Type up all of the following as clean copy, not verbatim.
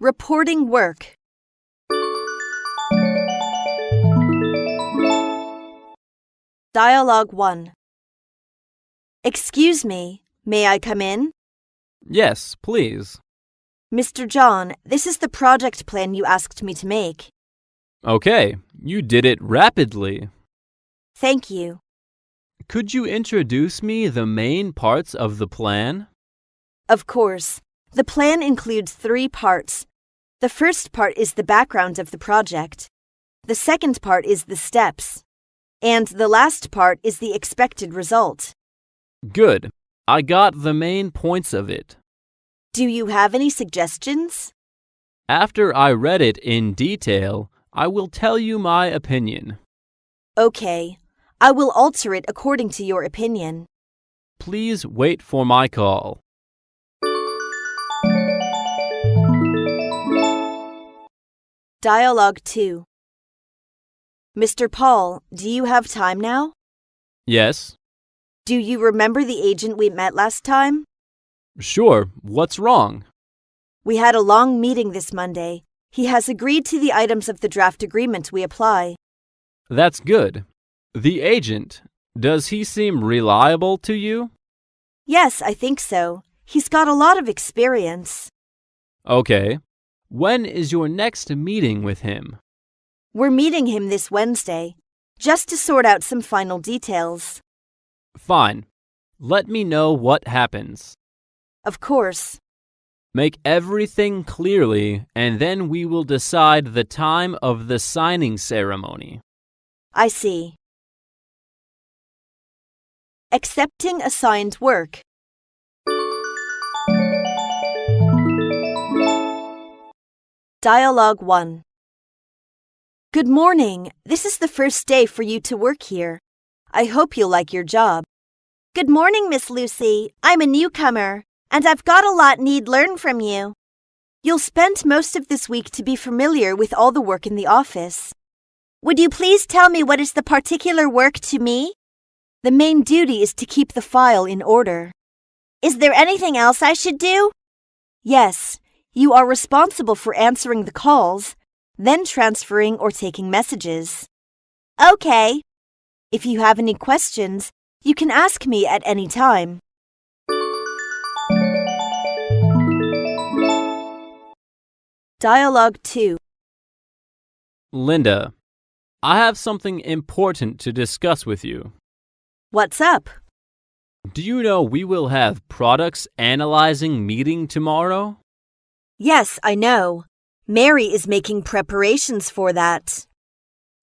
Reporting work. Dialogue 1. Excuse me, may I come in? Yes, please. Mr. John, this is the project plan you asked me to make. Okay, you did it rapidly. Thank you. Could you introduce me the main parts of the plan? Of course. The plan includes 3 parts. The first part is the background of the project. The second part is the steps. And the last part is the expected result. Good. I got the main points of it. Do you have any suggestions? After I read it in detail, I will tell you my opinion. Okay. I will alter it according to your opinion. Please wait for my call. Dialogue 2. Mr. Paul, do you have time now? Yes? Do you remember the agent we met last time? Sure. What's wrong? We had a long meeting this Monday. He has agreed to the items of the draft agreement we apply. That's good. The agent, does he seem reliable to you? Yes, I think so. He's got a lot of experience. Okay. When is your next meeting with him? We're meeting him this Wednesday, just to sort out some final details. Fine. Let me know what happens. Of course. Make everything clearly, and then we will decide the time of the signing ceremony. I see. Accepting assigned work. Dialogue 1. Good morning. This is the first day for you to work here. I hope you'll like your job. Good morning, Miss Lucy. I'm a newcomer, and I've got a lot need learn from you. You'll spend most of this week to be familiar with all the work in the office. Would you please tell me what is the particular work to me? The main duty is to keep the file in order. Is there anything else I should do? Yes, you are responsible for answering the calls, then transferring or taking messages. Okay. If you have any questions, you can ask me at any time. Dialogue 2. Linda, I have something important to discuss with you. What's up? Do you know we will have products analyzing meeting tomorrow? Yes, I know. Mary is making preparations for that.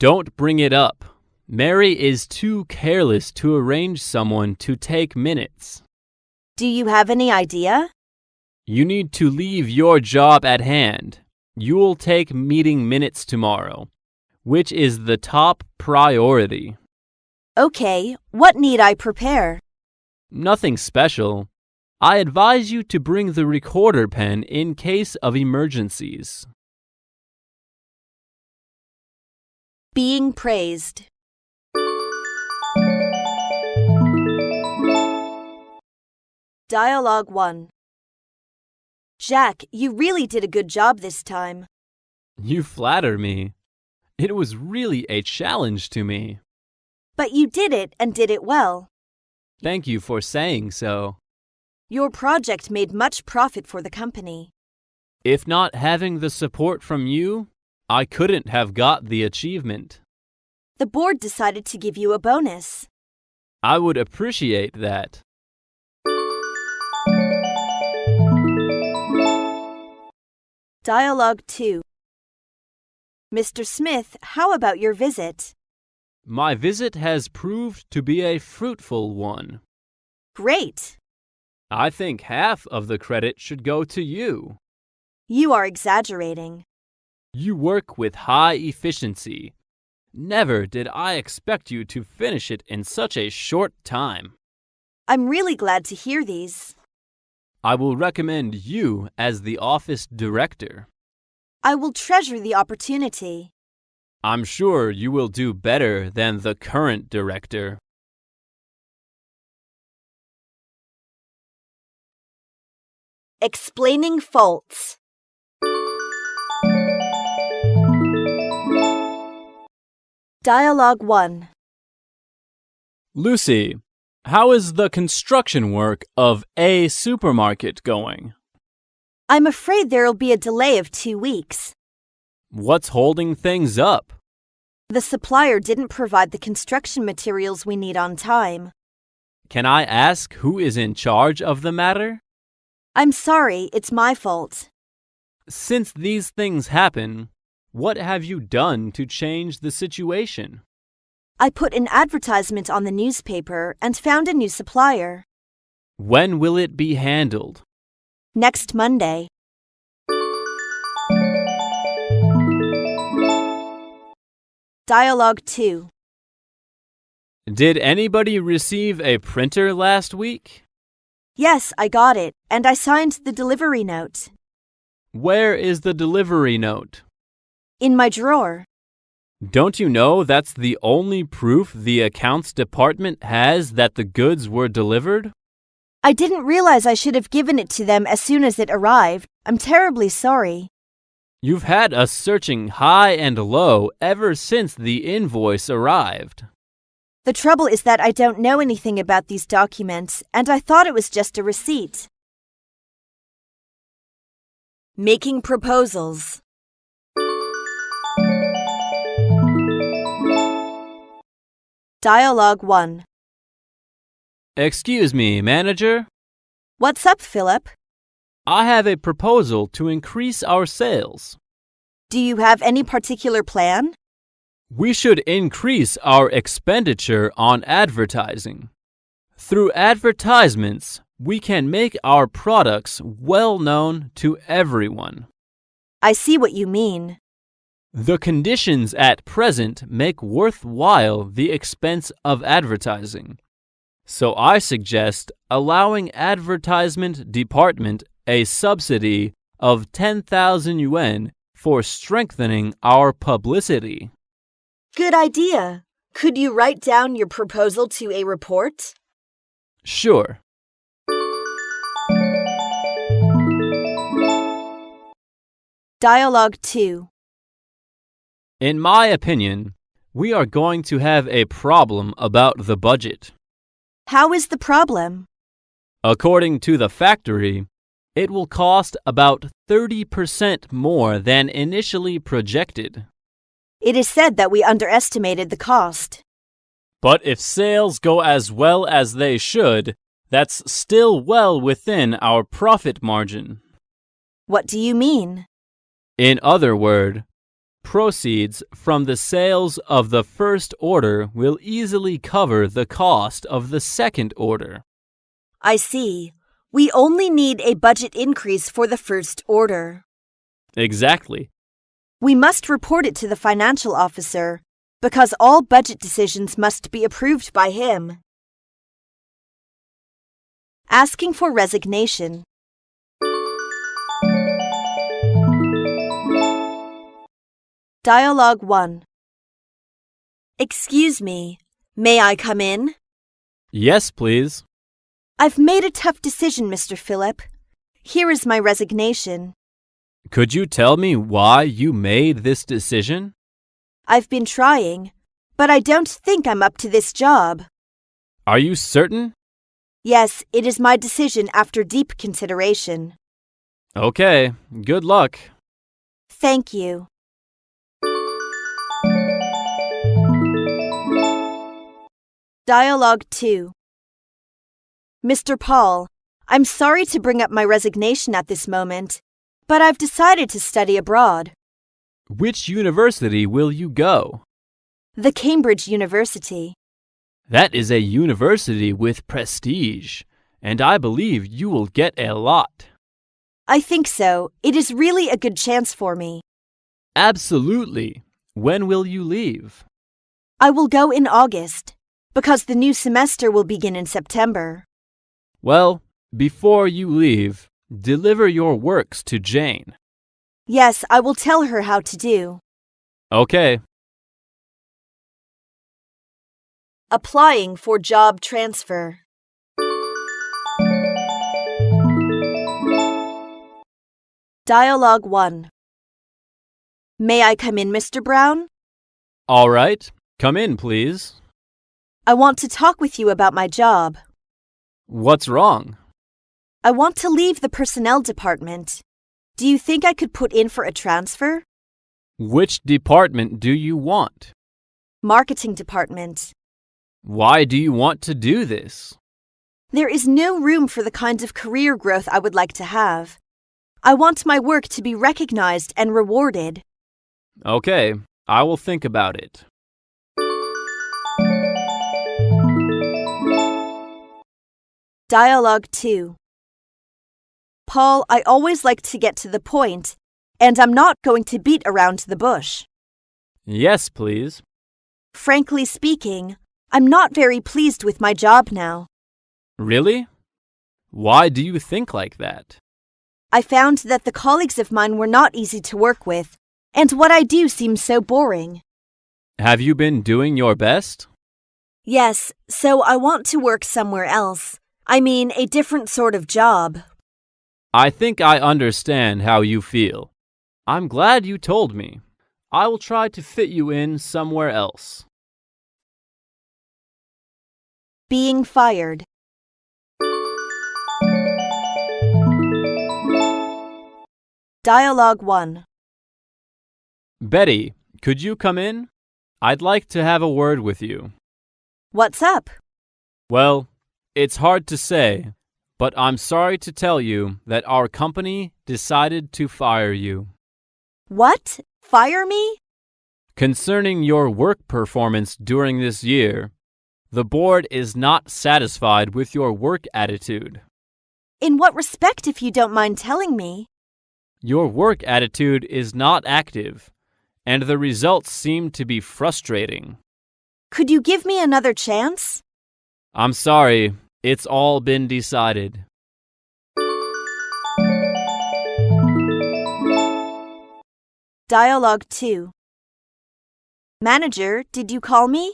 Don't bring it up. Mary is too careless to arrange someone to take minutes. Do you have any idea? You need to leave your job at hand. You'll take meeting minutes tomorrow, which is the top priority. Okay, what need I prepare? Nothing special. I advise you to bring the recorder pen in case of emergencies. Being praised. Dialogue 1. Jack, you really did a good job this time. You flatter me. It was really a challenge to me. But you did it and did it well. Thank you for saying so. Your project made much profit for the company. If not having the support from you, I couldn't have got the achievement. The board decided to give you a bonus. I would appreciate that. Dialogue 2. Mr. Smith, how about your visit? My visit has proved to be a fruitful one. Great. I think half of the credit should go to you. You are exaggerating. You work with high efficiency. Never did I expect you to finish it in such a short time. I'm really glad to hear these. I will recommend you as the office director. I will treasure the opportunity. I'm sure you will do better than the current director. Explaining faults. Dialogue 1. Lucy, how is the construction work of a supermarket going? I'm afraid there'll be a delay of 2 weeks. What's holding things up? The supplier didn't provide the construction materials we need on time. Can I ask who is in charge of the matter? I'm sorry, it's my fault. Since these things happen, what have you done to change the situation? I put an advertisement on the newspaper and found a new supplier. When will it be handled? Next Monday. Dialogue 2. Did anybody receive a printer last week? Yes, I got it, and I signed the delivery note. Where is the delivery note? In my drawer. Don't you know that's the only proof the accounts department has that the goods were delivered? I didn't realize I should have given it to them as soon as it arrived. I'm terribly sorry. You've had us searching high and low ever since the invoice arrived. The trouble is that I don't know anything about these documents, and I thought it was just a receipt. Making proposals. Dialogue 1. Excuse me, manager. What's up, Philip? I have a proposal to increase our sales. Do you have any particular plan? We should increase our expenditure on advertising. Through advertisements, we can make our products well known to everyone. I see what you mean. The conditions at present make worthwhile the expense of advertising. So I suggest allowing advertisement department a subsidy of 10,000 yuan for strengthening our publicity. Good idea. Could you write down your proposal to a report? Sure. Dialogue 2. In my opinion, we are going to have a problem about the budget. How is the problem? According to the factory, it will cost about 30% more than initially projected. It is said that we underestimated the cost. But if sales go as well as they should, that's still well within our profit margin. What do you mean? In other words, proceeds from the sales of the first order will easily cover the cost of the second order. I see. We only need a budget increase for the first order. Exactly. We must report it to the financial officer, because all budget decisions must be approved by him. Asking for resignation. Dialogue 1. Excuse me, may I come in? Yes, please. I've made a tough decision, Mr. Philip. Here is my resignation. Could you tell me why you made this decision? I've been trying, but I don't think I'm up to this job. Are you certain? Yes, it is my decision after deep consideration. Okay, good luck. Thank you. Dialogue 2. Mr. Paul, I'm sorry to bring up my resignation at this moment, but I've decided to study abroad. Which university will you go? The Cambridge University. That is a university with prestige, and I believe you will get a lot. I think so. It is really a good chance for me. Absolutely. When will you leave? I will go in August, because the new semester will begin in September. Well, before you leave, deliver your works to Jane. Yes, I will tell her how to do. Okay. Applying for job transfer. Dialogue 1. May I come in, Mr. Brown? All right. Come in, please. I want to talk with you about my job. What's wrong? I want to leave the personnel department. Do you think I could put in for a transfer? Which department do you want? Marketing department. Why do you want to do this? There is no room for the kind of career growth I would like to have. I want my work to be recognized and rewarded. Okay, I will think about it. Dialogue 2. Paul, I always like to get to the point, and I'm not going to beat around the bush. Yes, please. Frankly speaking, I'm not very pleased with my job now. Really? Why do you think like that? I found that the colleagues of mine were not easy to work with, and what I do seems so boring. Have you been doing your best? Yes, so I want to work somewhere else. I mean, a different sort of job. I think I understand how you feel. I'm glad you told me. I will try to fit you in somewhere else. Being fired. Dialogue 1. Betty, could you come in? I'd like to have a word with you. What's up? Well, it's hard to say, but I'm sorry to tell you that our company decided to fire you. What? Fire me? Concerning your work performance during this year, the board is not satisfied with your work attitude. In what respect, if you don't mind telling me? Your work attitude is not active, and the results seem to be frustrating. Could you give me another chance? I'm sorry, it's all been decided. Dialogue 2. Manager, did you call me?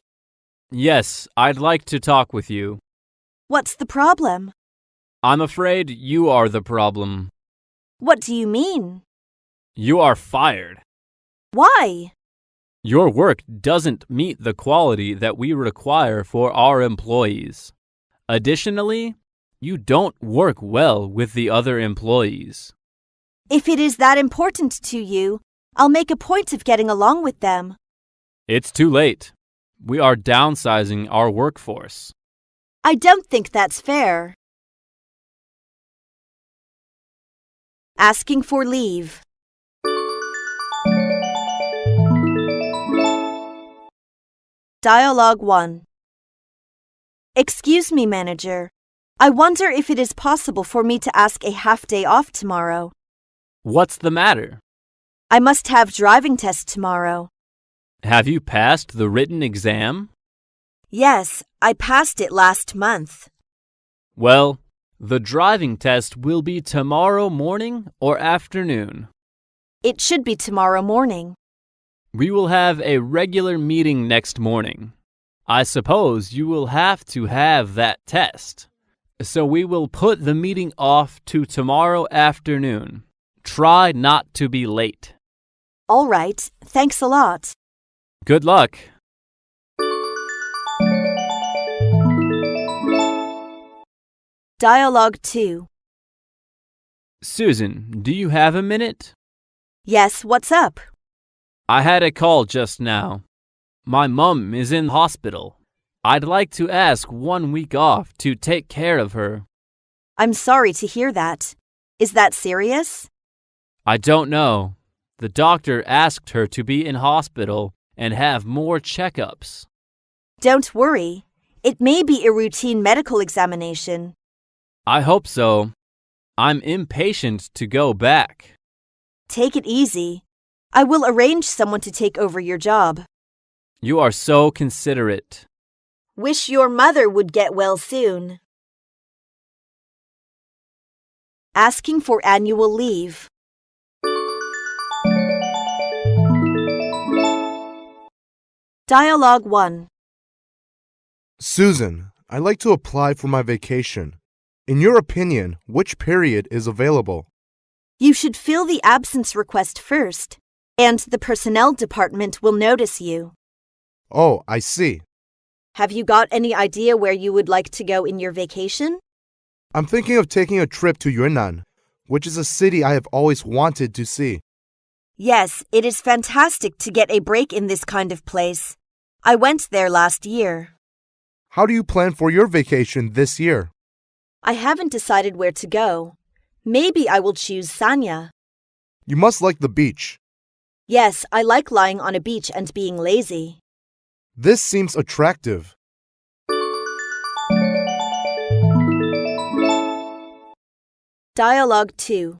Yes, I'd like to talk with you. What's the problem? I'm afraid you are the problem. What do you mean? You are fired. Why? Your work doesn't meet the quality that we require for our employees. Additionally, you don't work well with the other employees. If it is that important to you, I'll make a point of getting along with them. It's too late. We are downsizing our workforce. I don't think that's fair. Asking for leave. Dialogue 1. Excuse me, manager. I wonder if it is possible for me to ask a half-day off tomorrow. What's the matter? I must have driving test tomorrow. Have you passed the written exam? Yes, I passed it last month. Well, the driving test will be tomorrow morning or afternoon. It should be tomorrow morning. We will have a regular meeting next morning. I suppose you will have to have that test. So we will put the meeting off to tomorrow afternoon. Try not to be late. All right, thanks a lot. Good luck. Dialogue 2. Susan, do you have a minute? Yes, what's up? I had a call just now. My mum is in hospital. I'd like to ask 1 week off to take care of her. I'm sorry to hear that. Is that serious? I don't know. The doctor asked her to be in hospital and have more checkups. Don't worry. It may be a routine medical examination. I hope so. I'm impatient to go back. Take it easy. I will arrange someone to take over your job. You are so considerate. Wish your mother would get well soon. Asking for annual leave. Dialogue 1. Susan, I'd like to apply for my vacation. In your opinion, which period is available? You should fill the absence request first, and the personnel department will notice you. Oh, I see. Have you got any idea where you would like to go in your vacation? I'm thinking of taking a trip to Yunnan, which is a city I have always wanted to see. Yes, it is fantastic to get a break in this kind of place. I went there last year. How do you plan for your vacation this year? I haven't decided where to go. Maybe I will choose Sanya. You must like the beach. Yes, I like lying on a beach and being lazy. This seems attractive. Dialogue 2.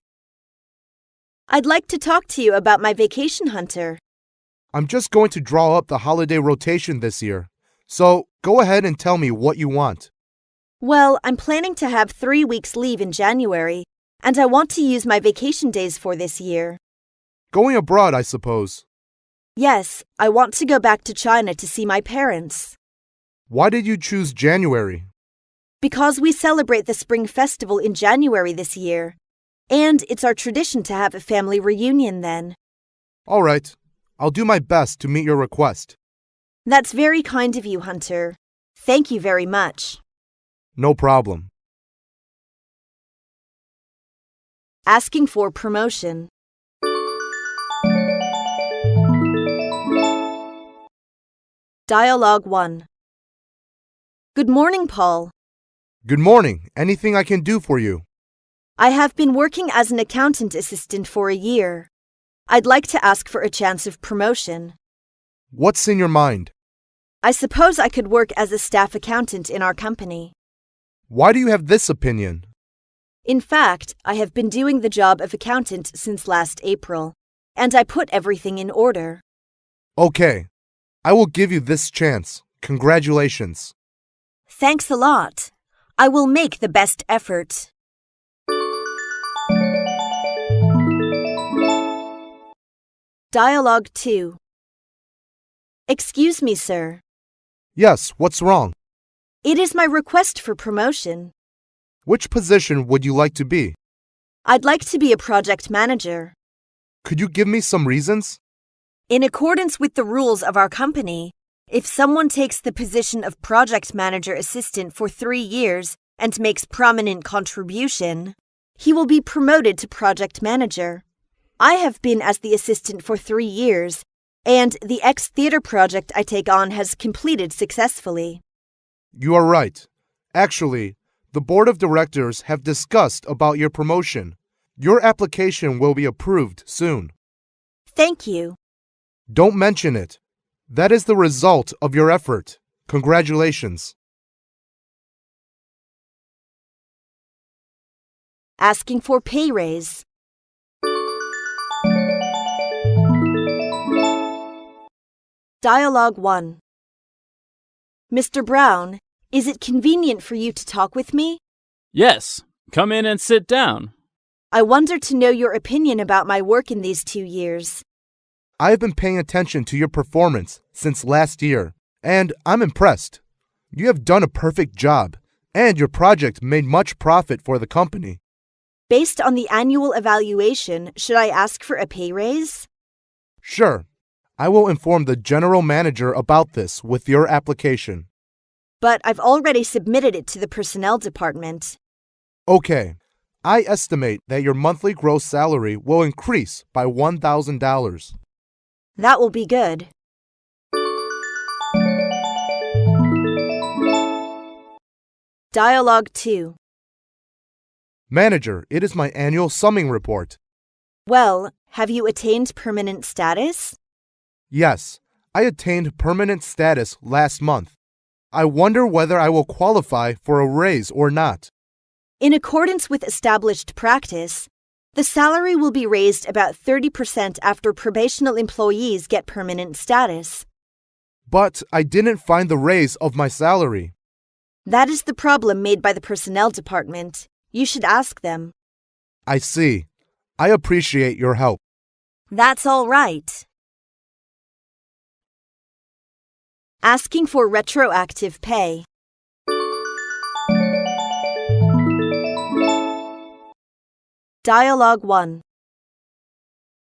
I'd like to talk to you about my vacation, Hunter. I'm just going to draw up the holiday rotation this year. So go ahead and tell me what you want. Well, I'm planning to have 3 weeks leave in January, and I want to use my vacation days for this year. Going abroad, I suppose. Yes, I want to go back to China to see my parents. Why did you choose January? Because we celebrate the Spring Festival in January this year, and it's our tradition to have a family reunion then. All right. I'll do my best to meet your request. That's very kind of you, Hunter. Thank you very much. No problem. Asking for promotion. Dialogue 1. Good morning, Paul. Good morning. Anything I can do for you? I have been working as an accountant assistant for a year. I'd like to ask for a chance of promotion. What's in your mind? I suppose I could work as a staff accountant in our company. Why do you have this opinion? In fact, I have been doing the job of accountant since last April, and I put everything in order. Okay. I will give you this chance. Congratulations. Thanks a lot. I will make the best effort. Dialogue 2. Excuse me, sir. Yes, what's wrong? It is my request for promotion. Which position would you like to be? I'd like to be a project manager. Could you give me some reasons? In accordance with the rules of our company, if someone takes the position of project manager assistant for 3 years and makes prominent contribution, he will be promoted to project manager. I have been as the assistant for 3 years, and the theater project I take on has completed successfully. You are right. Actually, the board of directors have discussed about your promotion. Your application will be approved soon. Thank you. Don't mention it. That is the result of your effort. Congratulations. Asking for pay raise. Dialogue 1. Mr. Brown, is it convenient for you to talk with me? Yes, come in and sit down. I wonder to know your opinion about my work in these 2 years. I have been paying attention to your performance since last year, and I'm impressed. You have done a perfect job, and your project made much profit for the company. Based on the annual evaluation, should I ask for a pay raise? Sure. I will inform the general manager about this with your application. But I've already submitted it to the personnel department. Okay. I estimate that your monthly gross salary will increase by $1,000. That will be good. Dialogue 2. Manager, it is my annual summing report. Well, have you attained permanent status? Yes, I attained permanent status last month. I wonder whether I will qualify for a raise or not. In accordance with established practice, the salary will be raised about 30% after probational employees get permanent status. But I didn't find the raise of my salary. That is the problem made by the personnel department. You should ask them. I see. I appreciate your help. That's all right. Asking for retroactive pay. Dialogue 1.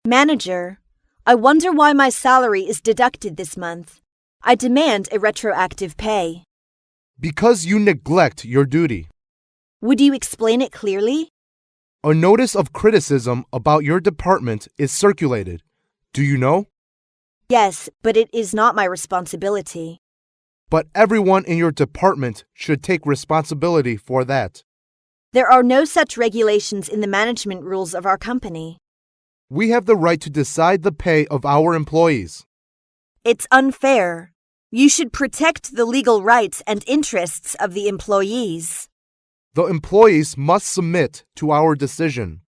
Manager, I wonder why my salary is deducted this month. I demand a retroactive pay. Because you neglect your duty. Would you explain it clearly? A notice of criticism about your department is circulated. Do you know? Yes, but it is not my responsibility. But everyone in your department should take responsibility for that. There are no such regulations in the management rules of our company. We have the right to decide the pay of our employees. It's unfair. You should protect the legal rights and interests of the employees. The employees must submit to our decision.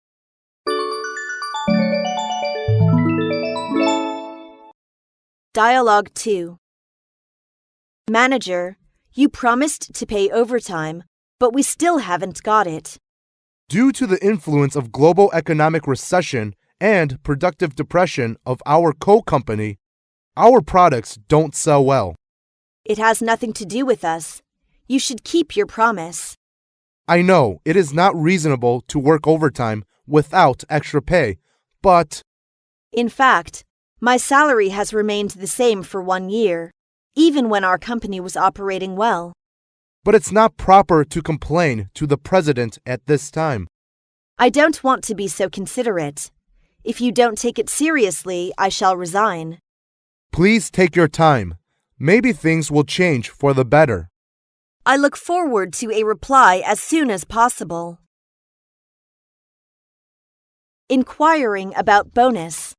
Dialogue 2. Manager, you promised to pay overtime, but we still haven't got it. Due to the influence of global economic recession and productive depression of our co-company, our products don't sell well. It has nothing to do with us. You should keep your promise. I know it is not reasonable to work overtime without extra pay, but In fact, my salary has remained the same for 1 year, even when our company was operating well. it's not proper to complain to the president at this time. I don't want to be so considerate. If you don't take it seriously, I shall resign. Please take your time. Maybe things will change for the better. I look forward to a reply as soon as possible. Inquiring about bonus.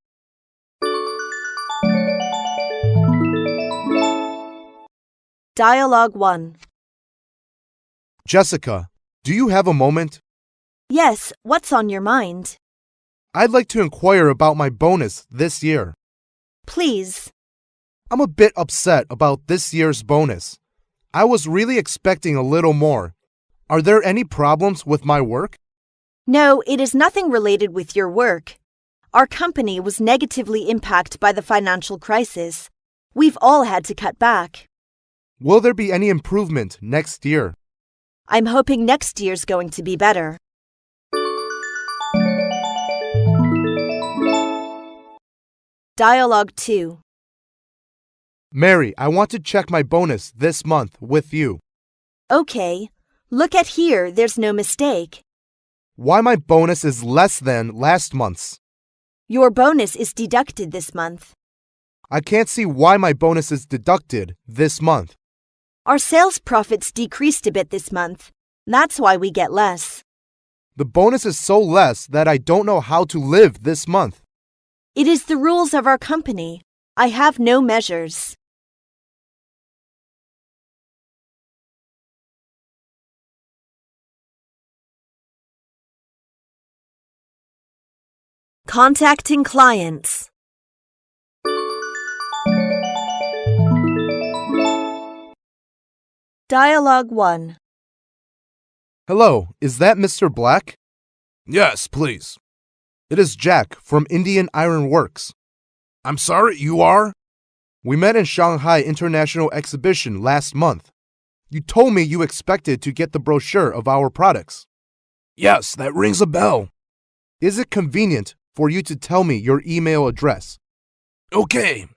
Dialogue 1. Jessica, do you have a moment? Yes, what's on your mind? I'd like to inquire about my bonus this year. Please. I'm a bit upset about this year's bonus. I was really expecting a little more. Are there any problems with my work? No, it is nothing related with your work. Our company was negatively impacted by the financial crisis. We've all had to cut back. Will there be any improvement next year? I'm hoping next year's going to be better. Dialogue 2. Mary, I want to check my bonus this month with you. Okay, look at here, there's no mistake. Why my bonus is less than last month's? Your bonus is deducted this month. I can't see why my bonus is deducted this month. Our sales profits decreased a bit this month. That's why we get less. The bonus is so less that I don't know how to live this month. It is the rules of our company. I have no measures. Contacting clients. Dialogue 1. Hello, is that Mr. Black? Yes, please. It is Jack from Indian Iron Works. I'm sorry, you are? We met in Shanghai International Exhibition last month. You told me you expected to get the brochure of our products. Yes, that rings a bell. Is it convenient for you to tell me your email address? Okay,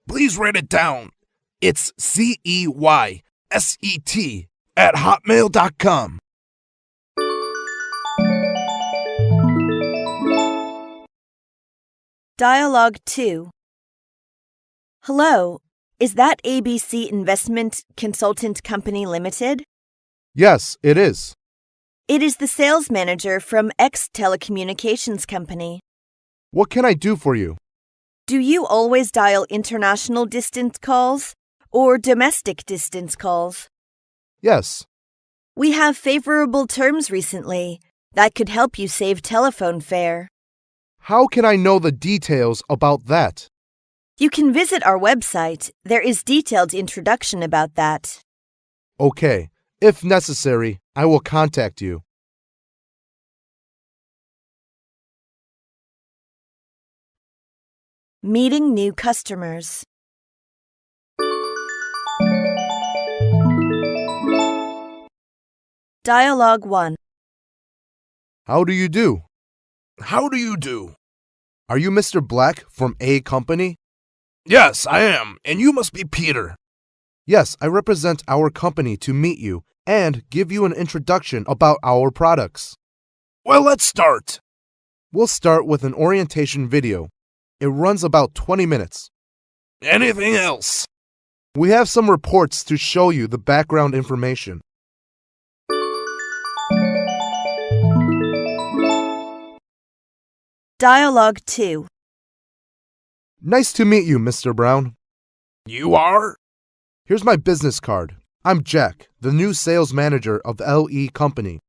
please write it down. It's CEYSET@hotmail.com. Dialogue 2. Hello, is that ABC Investment Consultant Company Limited? Yes, it is. It is the sales manager from X Telecommunications Company. What can I do for you? Do you always dial international distance calls or domestic distance calls? Yes. We have favorable terms recently that could help you save telephone fare. How can I know the details about that? You can visit our website. There is detailed introduction about that. Okay. If necessary, I will contact you. Meeting new customers. Dialogue 1. How do you do? How do you do? Are you Mr. Black from A Company? Yes, I am, and you must be Peter. Yes, I represent our company to meet you and give you an introduction about our products. Well, let's start. We'll start with an orientation video. It runs about 20 minutes. Anything else? We have some reports to show you the background information. Dialogue 2. Nice to meet you, Mr. Brown. You are? Here's my business card. I'm Jack, the new sales manager of LE Company.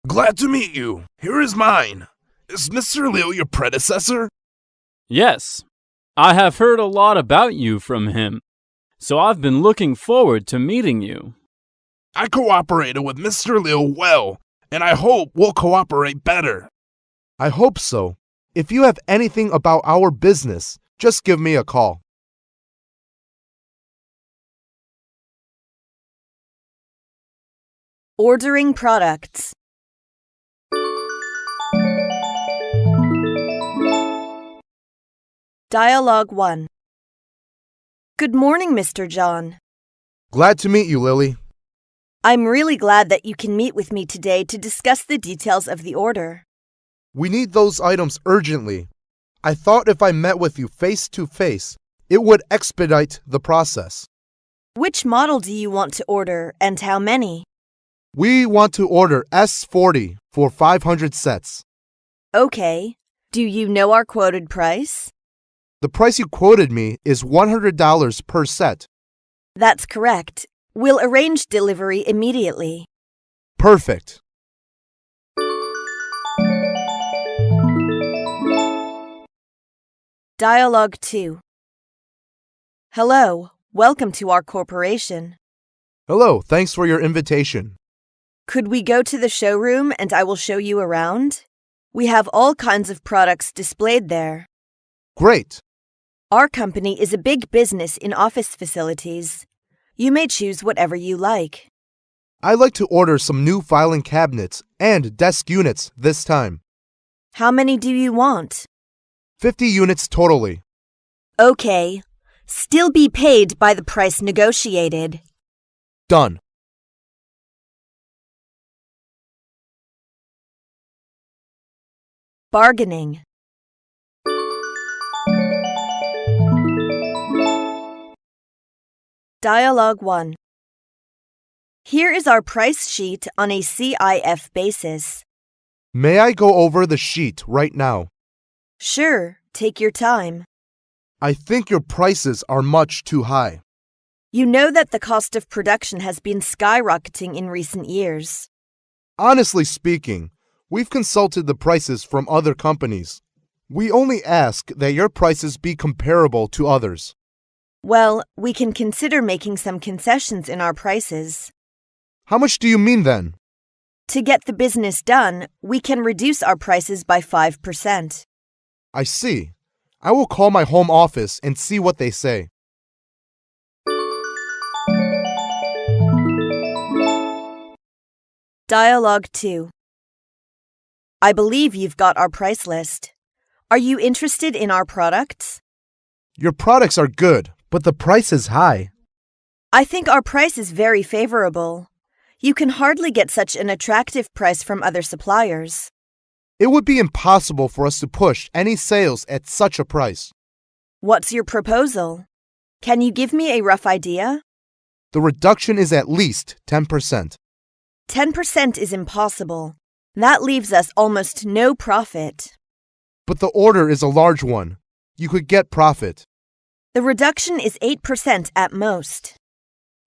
Glad to meet you. Here is mine. Is Mr. Liu your predecessor? Yes, I have heard a lot about you from him, so I've been looking forward to meeting you. I cooperated with Mr. Liu well, and I hope we'll cooperate better. I hope so. If you have anything about our business, just give me a call. Ordering products. Dialogue 1. Good morning, Mr. John. Glad to meet you, Lily. I'm really glad that you can meet with me today to discuss the details of the order. We need those items urgently. I thought if I met with you face to face, it would expedite the process. Which model do you want to order and how many? We want to order S40 for 500 sets. Okay. Do you know our quoted price? The price you quoted me is $100 per set. That's correct. We'll arrange delivery immediately. Perfect. Dialogue 2. Hello. Welcome to our corporation. Hello, thanks for your invitation. Could we go to the showroom and I will show you around? We have all kinds of products displayed there. Great. Our company is a big business in office facilities. You may choose whatever you like. I'd like to order some new filing cabinets and desk units this time. How many do you want? 50 units totally. Okay. Still be paid by the price negotiated. Done. Bargaining. Dialogue 1. Here is our price sheet on a CIF basis. May I go over the sheet right now? Sure, take your time. I think your prices are much too high. You know that the cost of production has been skyrocketing in recent years. Honestly speaking, we've consulted the prices from other companies. We only ask that your prices be comparable to others. Well, we can consider making some concessions in our prices. How much do you mean then? To get the business done, we can reduce our prices by 5%. I see. I will call my home office and see what they say. Dialogue 2. I believe you've got our price list. Are you interested in our products? Your products are good, but the price is high. I think our price is very favorable. You can hardly get such an attractive price from other suppliers. It would be impossible for us to push any sales at such a price. What's your proposal? Can you give me a rough idea? The reduction is at least 10%. 10% is impossible. That leaves us almost no profit. But the order is a large one. You could get profit. The reduction is 8% at most.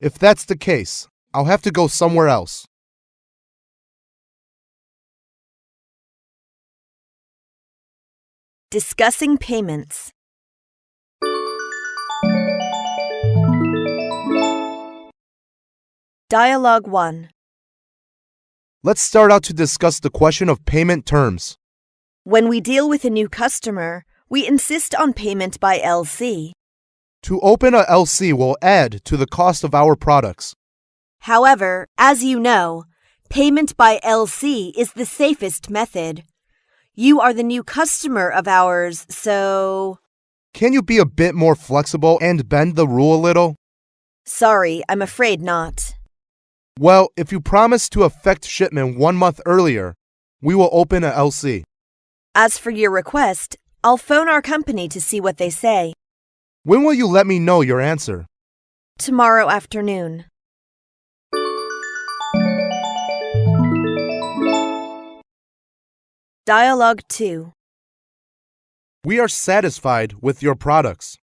If that's the case, I'll have to go somewhere else. Discussing payments. Dialogue 1. Let's start out to discuss the question of payment terms. When we deal with a new customer, we insist on payment by LC. To open a LC will add to the cost of our products. However, as you know, payment by LC is the safest method. You are the new customer of ours, so... Can you be a bit more flexible and bend the rule a little? Sorry, I'm afraid not. Well, if you promise to effect shipment 1 month earlier, we will open a LC. As for your request, I'll phone our company to see what they say. When will you let me know your answer? Tomorrow afternoon. Dialogue 2. We are satisfied with your products.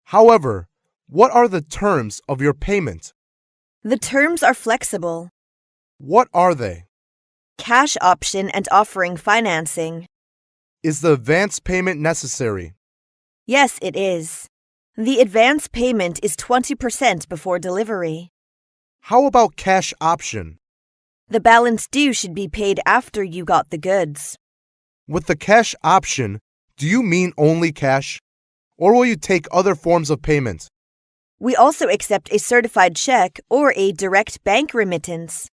However, what are the terms of your payment? The terms are flexible. What are they? Cash option and offering financing. Is the advance payment necessary? Yes, it is. The advance payment is 20% before delivery. How about cash option? The balance due should be paid after you got the goods. With the cash option, do you mean only cash? Or will you take other forms of payment? We also accept a certified check or a direct bank remittance.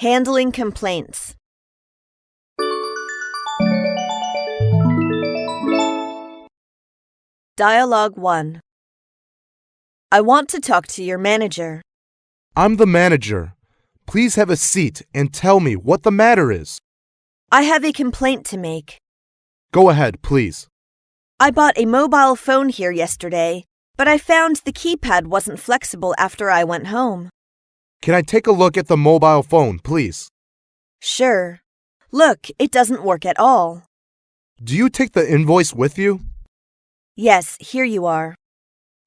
Handling complaints. Dialogue 1. I want to talk to your manager. I'm the manager. Please have a seat and tell me what the matter is. I have a complaint to make. Go ahead, please. I bought a mobile phone here yesterday, but I found the keypad wasn't flexible after I went home. Can I take a look at the mobile phone, please? Sure. Look, it doesn't work at all. Do you take the invoice with you? Yes, here you are.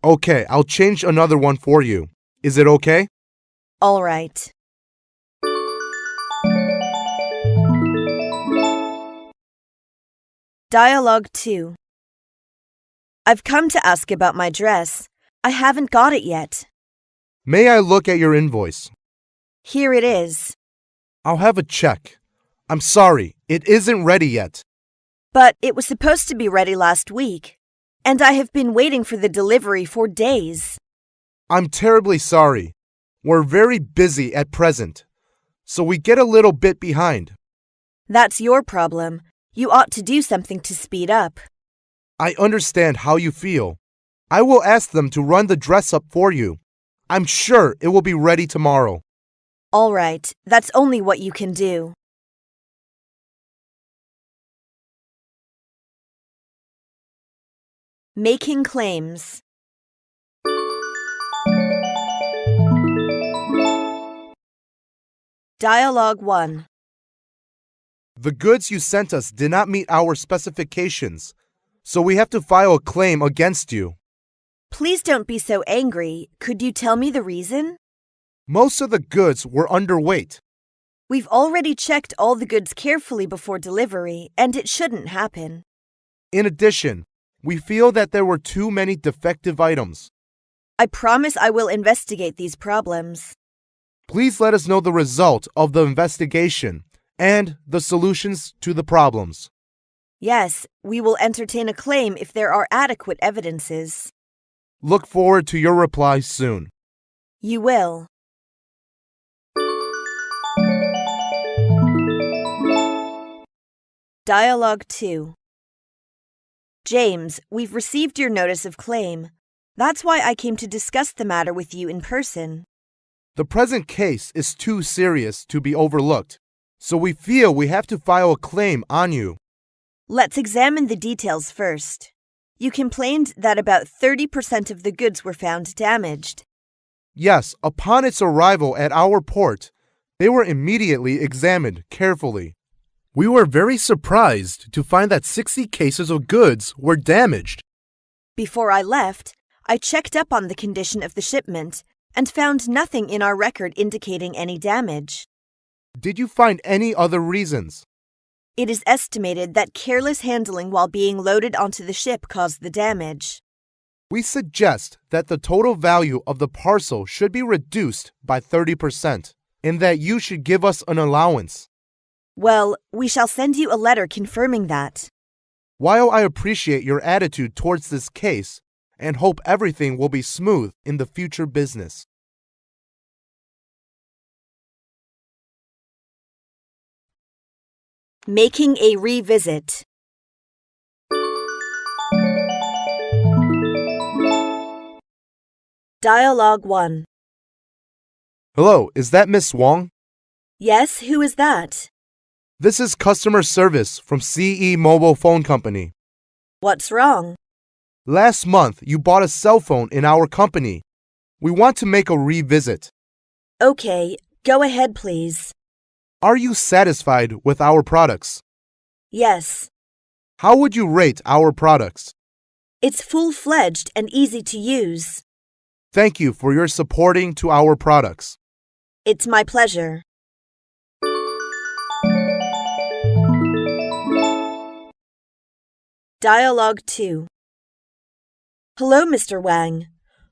Okay, I'll change another one for you. Is it okay? All right. Dialogue 2. I've come to ask about my dress. I haven't got it yet. May I look at your invoice? Here it is. I'll have a check. I'm sorry, it isn't ready yet. But it was supposed to be ready last week, and I have been waiting for the delivery for days. I'm terribly sorry. We're very busy at present, so we get a little bit behind. That's your problem. You ought to do something to speed up. I understand how you feel. I will ask them to run the dress up for you. I'm sure it will be ready tomorrow. All right, that's only what you can do. Making claims. Dialogue 1. The goods you sent us did not meet our specifications, so we have to file a claim against you. Please don't be so angry. Could you tell me the reason? Most of the goods were underweight. We've already checked all the goods carefully before delivery, and it shouldn't happen. In addition, we feel that there were too many defective items. I promise I will investigate these problems. Please let us know the result of the investigation and the solutions to the problems. Yes, we will entertain a claim if there are adequate evidences. Look forward to your reply soon. You will. Dialogue 2. James, we've received your notice of claim. That's why I came to discuss the matter with you in person. The present case is too serious to be overlooked, so we feel we have to file a claim on you. Let's examine the details first. You complained that about 30% of the goods were found damaged. Yes, upon its arrival at our port, they were immediately examined carefully. We were very surprised to find that 60 cases of goods were damaged. Before I left, I checked up on the condition of the shipment and found nothing in our record indicating any damage. Did you find any other reasons? It is estimated that careless handling while being loaded onto the ship caused the damage. We suggest that the total value of the parcel should be reduced by 30% and that you should give us an allowance. Well, we shall send you a letter confirming that. While I appreciate your attitude towards this case and hope everything will be smooth in the future business. Making a revisit. Dialogue 1. Hello, is that Miss Wong? Yes, who is that? This is customer service from CE Mobile Phone Company. What's wrong? Last month, you bought a cell phone in our company. We want to make a revisit. Okay, go ahead, please. Are you satisfied with our products? Yes. How would you rate our products? It's full-fledged and easy to use. Thank you for your supporting to our products. It's my pleasure. Dialogue 2. Hello, Mr. Wang.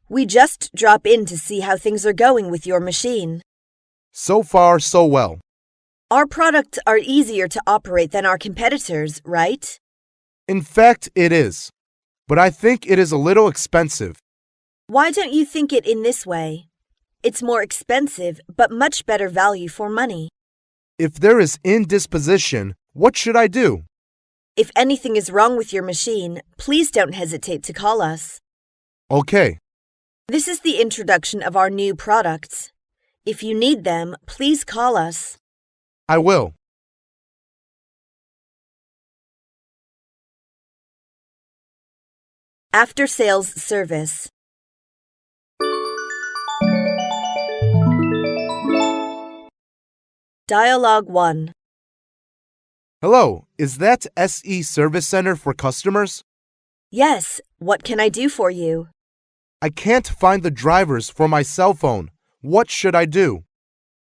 We just drop in to see how things are going with your machine. So far, so well. Our products are easier to operate than our competitors, right? In fact, it is. But I think it is a little expensive. Why don't you think it in this way? It's more expensive, but much better value for money. If there is indisposition, what should I do? If anything is wrong with your machine, please don't hesitate to call us. Okay. This is the introduction of our new products. If you need them, please call us. I will. After sales service. Dialogue 1. Hello, is that SE Service Center for customers? Yes, what can I do for you? I can't find the drivers for my cell phone. What should I do?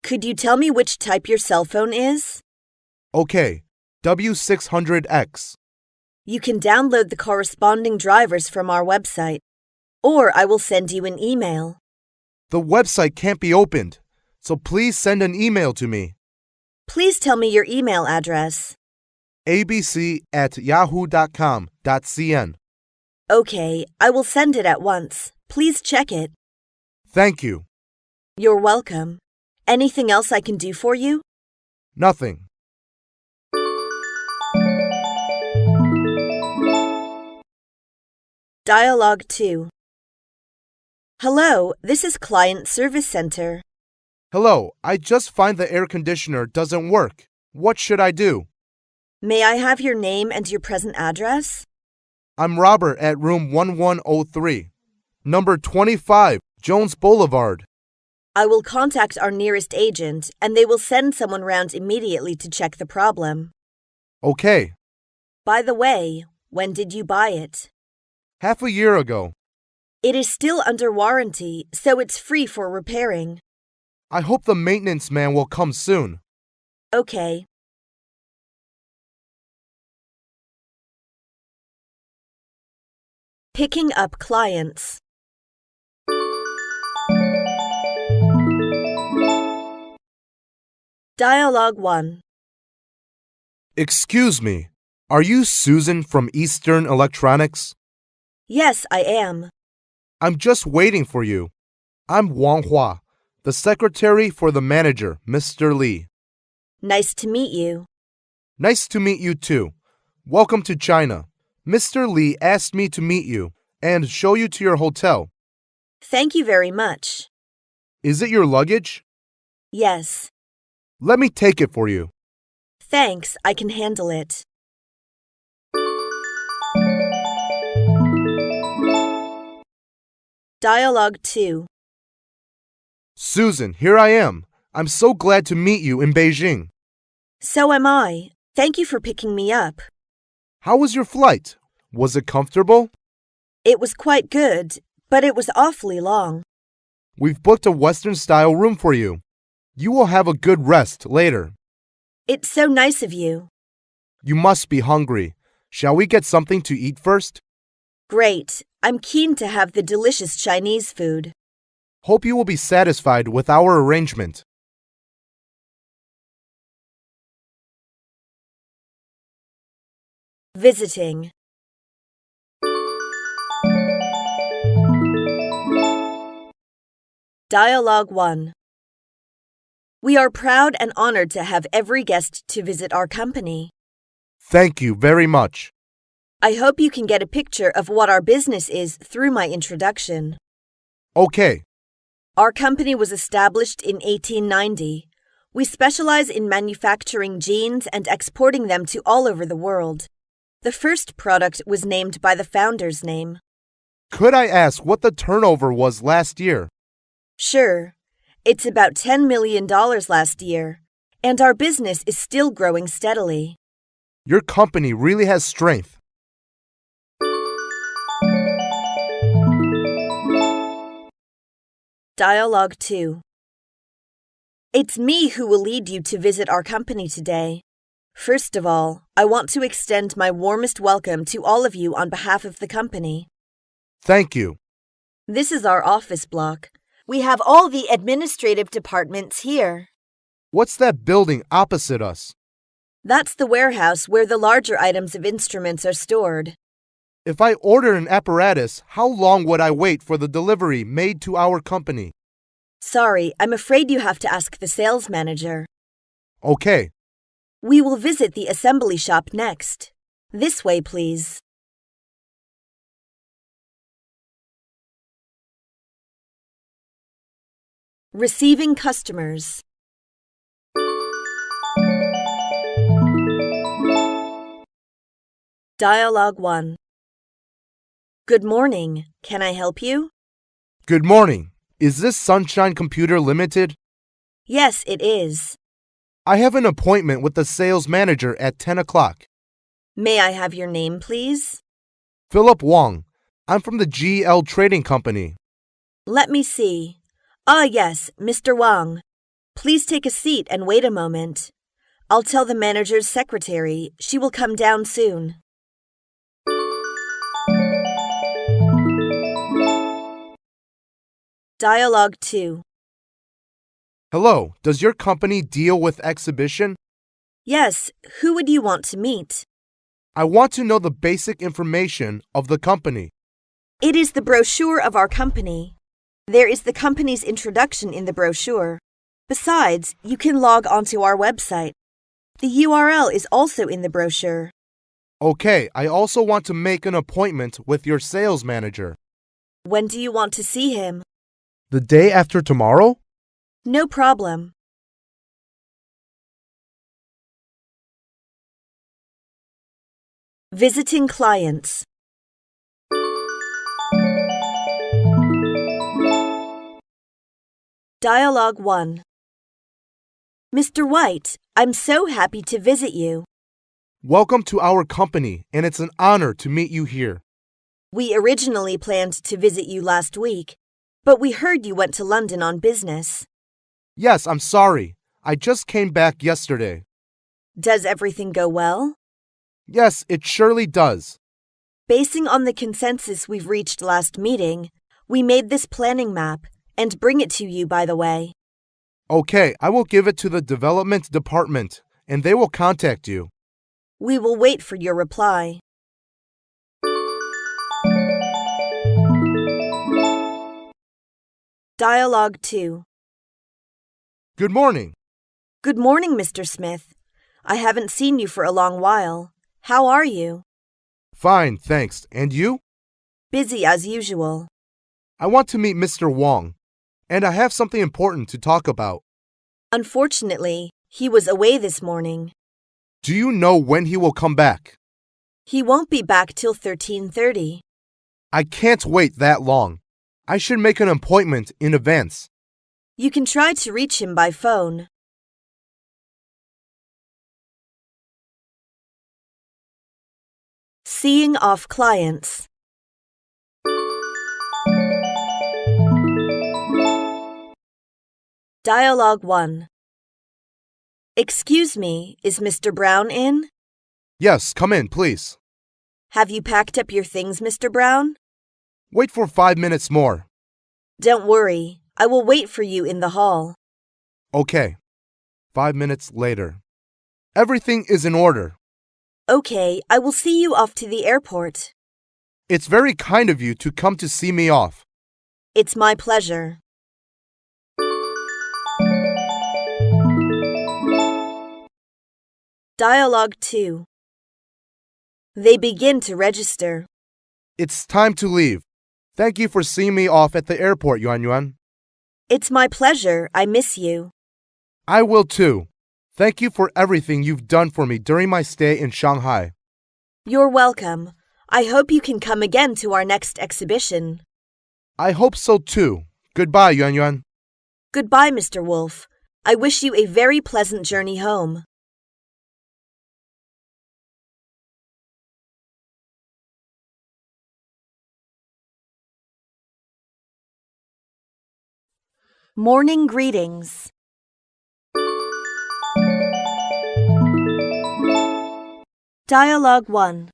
Could you tell me which type your cell phone is? Okay, W600X. You can download the corresponding drivers from our website, or I will send you an email. The website can't be opened, so please send an email to me. Please tell me your email address. abc@yahoo.com.cn. Okay, I will send it at once. Please check it. Thank you. You're welcome. Anything else I can do for you? Nothing. Dialogue 2. Hello, this is Client Service Center. Hello, I just find the air conditioner doesn't work. What should I do? May I have your name and your present address? I'm Robert at room 1103, number 25, Jones Boulevard. I will contact our nearest agent, and they will send someone round immediately to check the problem. Okay. By the way, when did you buy it? Half a year ago. It is still under warranty, so it's free for repairing. I hope the maintenance man will come soon. Okay. Picking up clients. Dialogue 1. Excuse me, are you Susan from Eastern Electronics? Yes, I am. I'm just waiting for you. I'm Wang Hua, the secretary for the manager, Mr. Lee. Nice to meet you. Nice to meet you too. Welcome to China. Mr. Lee asked me to meet you and show you to your hotel. Thank you very much. Is it your luggage? Yes. Let me take it for you. Thanks, I can handle it. Dialogue 2. Susan, here I am. I'm so glad to meet you in Beijing. So am I. Thank you for picking me up. How was your flight? Was it comfortable? It was quite good, but it was awfully long. We've booked a Western-style room for you. You will have a good rest later. It's so nice of you. You must be hungry. Shall we get something to eat first? Great. I'm keen to have the delicious Chinese food. Hope you will be satisfied with our arrangement. Visiting. Dialogue 1. We are proud and honored to have every guest to visit our company. Thank you very much. I hope you can get a picture of what our business is through my introduction. Okay. Our company was established in 1890. We specialize in manufacturing jeans and exporting them to all over the world. The first product was named by the founder's name. Could I ask what the turnover was last year? Sure. It's about $10 million last year, and our business is still growing steadily. Your company really has strength. Dialogue 2. It's me who will lead you to visit our company today. First of all, I want to extend my warmest welcome to all of you on behalf of the company. Thank you. This is our office block. We have all the administrative departments here. What's that building opposite us? That's the warehouse where the larger items of instruments are stored. If I order an apparatus, how long would I wait for the delivery made to our company? Sorry, I'm afraid you have to ask the sales manager. Okay. We will visit the assembly shop next. This way, please. Receiving customers. Dialogue 1. Good morning. Can I help you? Good morning. Is this Sunshine Computer Limited? Yes, it is. I have an appointment with the sales manager at 10 o'clock. May I have your name, please? Philip Wong. I'm from the GL Trading Company. Let me see. Ah, yes, Mr. Wang. Please take a seat and wait a moment. I'll tell the manager's secretary. She will come down soon. Dialogue 2. Hello, does your company deal with exhibition? Yes, who would you want to meet? I want to know the basic information of the company. It is the brochure of our company. There is the company's introduction in the brochure. Besides, you can log onto our website. The URL is also in the brochure. Okay, I also want to make an appointment with your sales manager. When do you want to see him? The day after tomorrow? No problem. Visiting clients. Dialogue 1. Mr. White, I'm so happy to visit you. Welcome to our company, and it's an honor to meet you here. We originally planned to visit you last week, but we heard you went to London on business. Yes, I'm sorry. I just came back yesterday. Does everything go well? Yes, it surely does. Basing on the consensus we've reached last meeting, we made this planning map and bring it to you, by the way. Okay, I will give it to the development department, and they will contact you. We will wait for your reply. Dialogue 2. Good morning. Good morning, Mr. Smith. I haven't seen you for a long while. How are you? Fine, thanks. And you? Busy as usual. I want to meet Mr. Wong, and I have something important to talk about. Unfortunately, he was away this morning. Do you know when he will come back? He won't be back till 13:30. I can't wait that long. I should make an appointment in advance. You can try to reach him by phone. Seeing off clients. Dialogue 1. Excuse me, is Mr. Brown in? Yes, come in, please. Have you packed up your things, Mr. Brown? Wait for 5 minutes more. Don't worry, I will wait for you in the hall. Okay. 5 minutes later. Everything is in order. Okay, I will see you off to the airport. It's very kind of you to come to see me off. It's my pleasure. Dialogue 2. They begin to register. It's time to leave. Thank you for seeing me off at the airport, Yuan Yuan. It's my pleasure. I miss you. I will too. Thank you for everything you've done for me during my stay in Shanghai. You're welcome. I hope you can come again to our next exhibition. I hope so too. Goodbye, Yuan Yuan. Goodbye, Mr. Wolf. I wish you a very pleasant journey home. Morning greetings. Dialogue 1.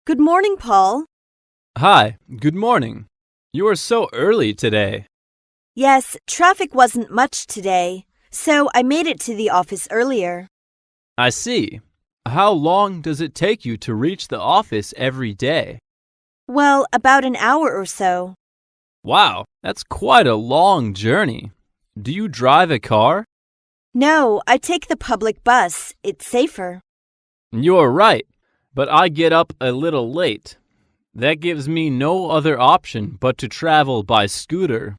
Good morning, Paul. Hi, good morning. You are so early today. Yes, traffic wasn't much today, so I made it to the office earlier. I see. How long does it take you to reach the office every day? Well, about an hour or so. Wow, that's quite a long journey. Do you drive a car? No, I take the public bus. It's safer. You're right, but I get up a little late. That gives me no other option but to travel by scooter.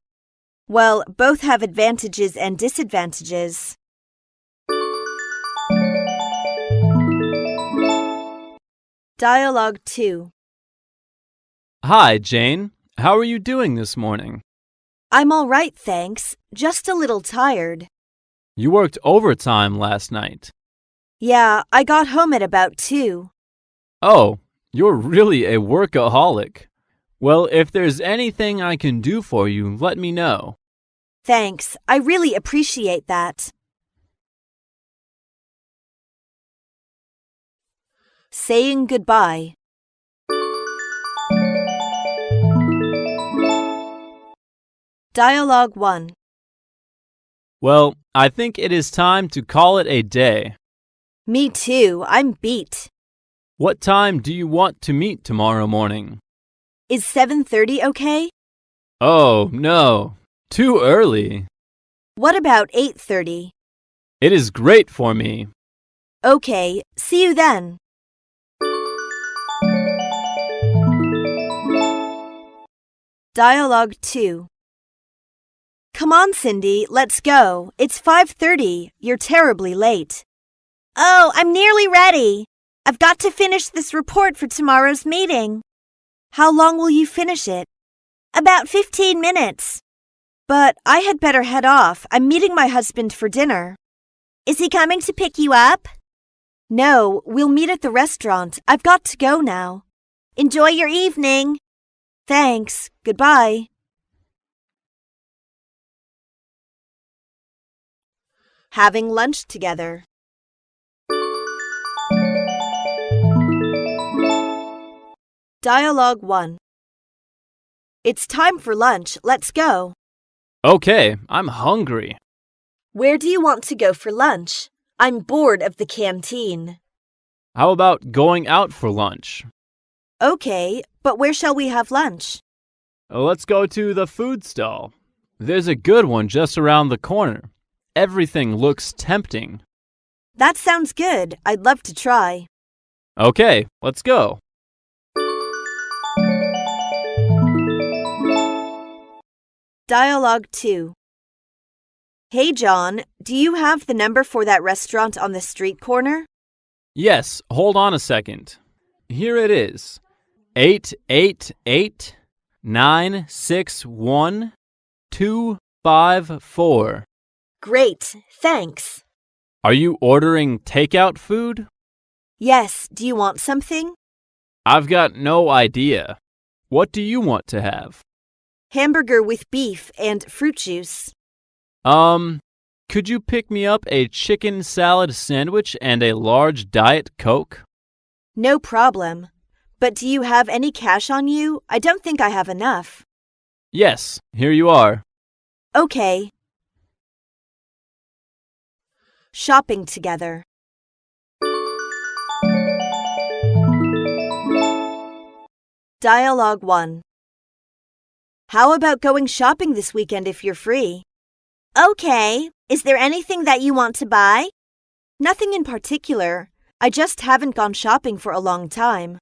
Well, both have advantages and disadvantages. Dialogue 2. Hi, Jane. How are you doing this morning? I'm all right, thanks. Just a little tired. You worked overtime last night. Yeah, I got home at about 2. Oh, you're really a workaholic. Well, if there's anything I can do for you, let me know. Thanks. I really appreciate that. Saying goodbye. Dialogue 1. Well, I think it is time to call it a day. Me too. I'm beat. What time do you want to meet tomorrow morning? Is 7:30 okay? Oh, no. Too early. What about 8:30? It is great for me. Okay, see you then. Dialogue 2. Come on, Cindy, let's go. It's 5:30. You're terribly late. Oh, I'm nearly ready. I've got to finish this report for tomorrow's meeting. How long will you finish it? About 15 minutes. But I had better head off. I'm meeting my husband for dinner. Is he coming to pick you up? No, we'll meet at the restaurant. I've got to go now. Enjoy your evening. Thanks. Goodbye. Having lunch together. Dialogue 1. It's time for lunch. Let's go. Okay, I'm hungry. Where do you want to go for lunch? I'm bored of the canteen. How about going out for lunch? Okay, but where shall we have lunch? Let's go to the food stall. There's a good one just around the corner. Everything looks tempting. That sounds good. I'd love to try. Okay, let's go. Dialogue 2. Hey, John, do you have the number for that restaurant on the street corner? Yes, hold on a second. Here it is. 888-961-254. Great, thanks. Are you ordering takeout food? Yes, do you want something? I've got no idea. What do you want to have? Hamburger with beef and fruit juice. Could you pick me up a chicken salad sandwich and a large Diet Coke? No problem. But do you have any cash on you? I don't think I have enough. Yes, here you are. Okay. Shopping together. Dialogue 1. How about going shopping this weekend if you're free? Okay. Is there anything that you want to buy? Nothing in particular. I just haven't gone shopping for a long time.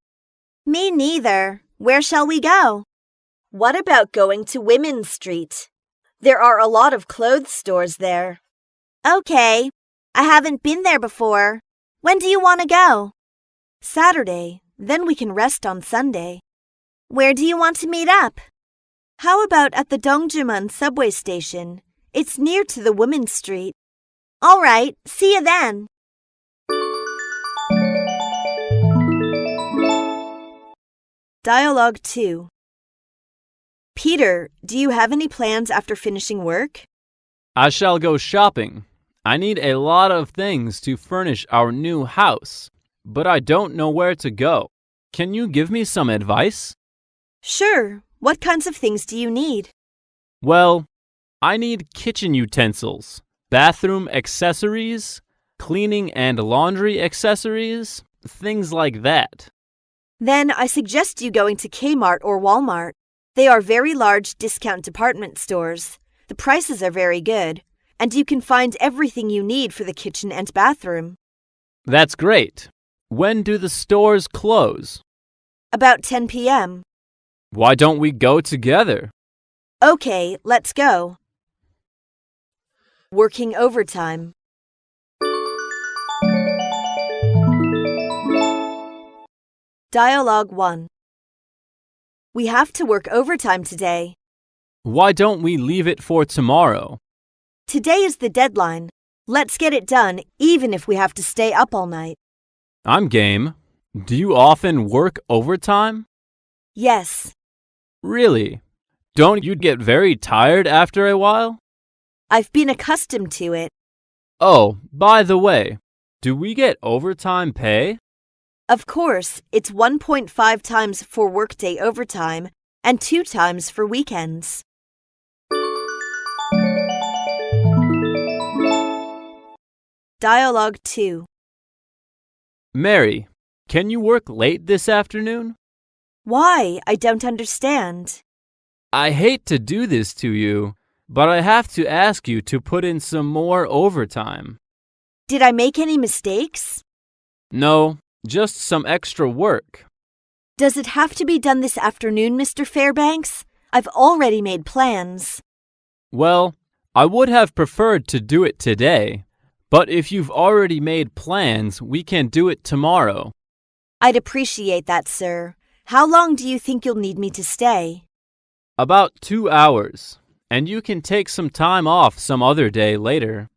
Me neither. Where shall we go? What about going to Women's Street? There are a lot of clothes stores there. Okay. I haven't been there before. When do you want to go? Saturday. Then we can rest on Sunday. Where do you want to meet up? How about at the Dongjumun subway station? It's near to the Women's Street. All right. See you then. Dialogue 2. Peter, do you have any plans after finishing work? I shall go shopping. I need a lot of things to furnish our new house, but I don't know where to go. Can you give me some advice? Sure. What kinds of things do you need? Well, I need kitchen utensils, bathroom accessories, cleaning and laundry accessories, things like that. Then I suggest you going to Kmart or Walmart. They are very large discount department stores. The prices are very good, and you can find everything you need for the kitchen and bathroom. That's great. When do the stores close? About 10 p.m. Why don't we go together? Okay, let's go. Working overtime. Dialogue 1. We have to work overtime today. Why don't we leave it for tomorrow? Today is the deadline. Let's get it done, even if we have to stay up all night. I'm game. Do you often work overtime? Yes. Really? Don't you get very tired after a while? I've been accustomed to it. Oh, by the way, do we get overtime pay? Of course, it's 1.5 times for workday overtime and 2 times for weekends. Dialogue 2. Mary, can you work late this afternoon? Why? I don't understand. I hate to do this to you, but I have to ask you to put in some more overtime. Did I make any mistakes? No, just some extra work. Does it have to be done this afternoon, Mr. Fairbanks? I've already made plans. Well, I would have preferred to do it today, but if you've already made plans, we can do it tomorrow. I'd appreciate that, sir. How long do you think you'll need me to stay? About 2 hours, and you can take some time off some other day later.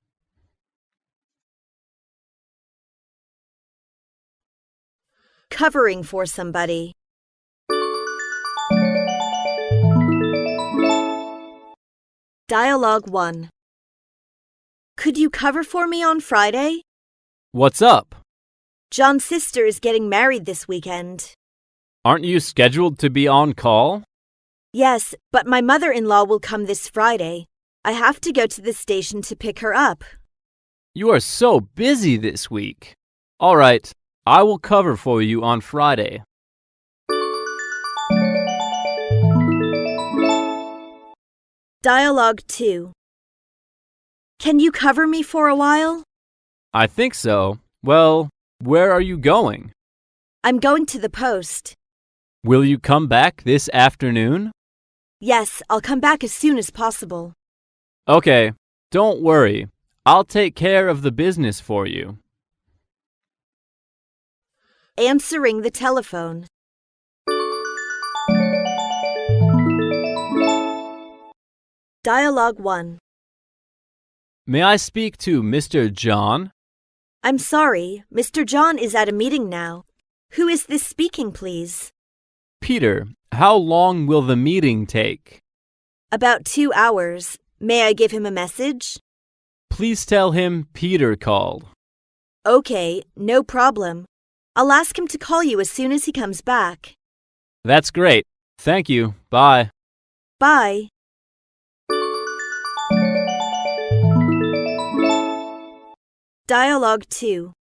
Covering for somebody. Dialogue 1. Could you cover for me on Friday? What's up? John's sister is getting married this weekend. Aren't you scheduled to be on call? Yes, but my mother-in-law will come this Friday. I have to go to the station to pick her up. You are so busy this week. All right, I will cover for you on Friday. Dialogue 2. Can you cover me for a while? I think so. Well, where are you going? I'm going to the post. Will you come back this afternoon? Yes, I'll come back as soon as possible. Okay, don't worry. I'll take care of the business for you. Answering the telephone. Dialogue 1. May I speak to Mr. John? I'm sorry, Mr. John is at a meeting now. Who is this speaking, please? Peter, how long will the meeting take? About 2 hours. May I give him a message? Please tell him Peter called. Okay, no problem. I'll ask him to call you as soon as he comes back. That's great. Thank you. Bye. Bye. Dialogue 2.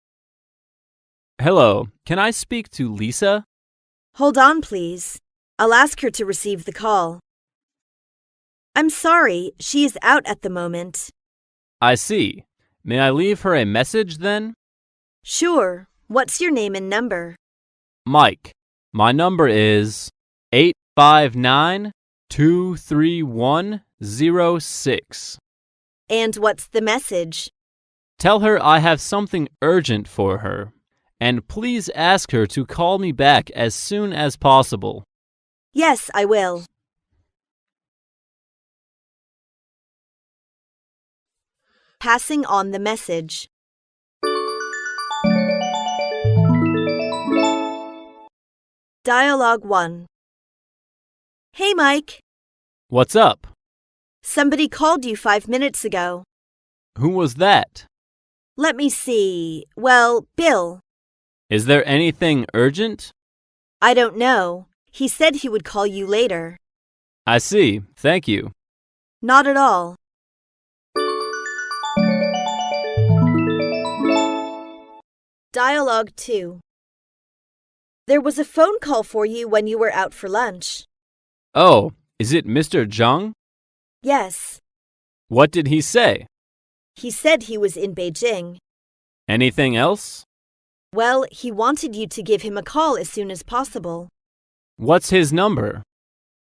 Hello, can I speak to Lisa? Hold on, please. I'll ask her to receive the call. I'm sorry, she is out at the moment. I see. May I leave her a message then? Sure. What's your name and number? Mike. My number is 859 23106. And what's the message? Tell her I have something urgent for her, and please ask her to call me back as soon as possible. Yes, I will. Passing on the message. Dialogue 1. Hey, Mike. What's up? Somebody called you 5 minutes ago. Who was that? Let me see. Well, Bill. Is there anything urgent? I don't know. He said he would call you later. I see. Thank you. Not at all. Dialogue 2. There was a phone call for you when you were out for lunch. Oh, is it Mr. Zhang? Yes. What did he say? He said he was in Beijing. Anything else? Well, he wanted you to give him a call as soon as possible. What's his number?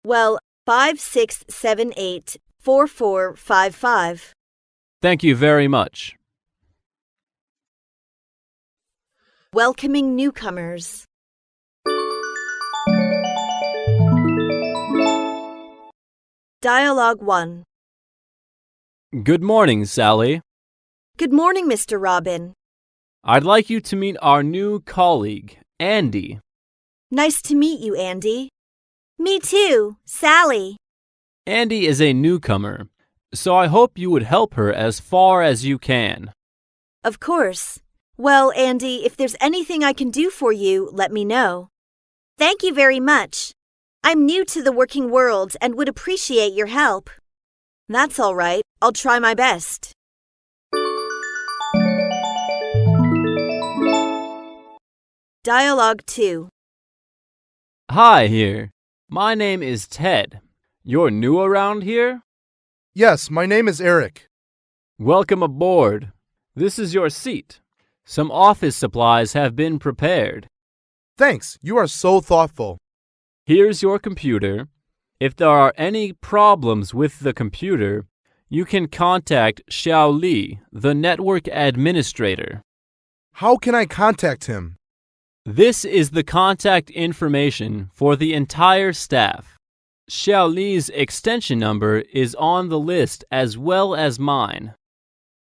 Well, 5678-4455. Thank you very much. Welcoming newcomers. Dialogue 1. Good morning, Sally. Good morning, Mr. Robin. I'd like you to meet our new colleague, Andy. Nice to meet you, Andy. Me too, Sally. Andy is a newcomer, so I hope you would help her as far as you can. Of course. Well, Andy, if there's anything I can do for you, let me know. Thank you very much. I'm new to the working world and would appreciate your help. That's all right. I'll try my best. Dialogue 2. Hi here. My name is Ted. You're new around here? Yes, my name is Eric. Welcome aboard. This is your seat. Some office supplies have been prepared. Thanks, you are so thoughtful. Here's your computer. If there are any problems with the computer, you can contact Xiao Li, the network administrator. How can I contact him? This is the contact information for the entire staff. Xiao Li's extension number is on the list as well as mine.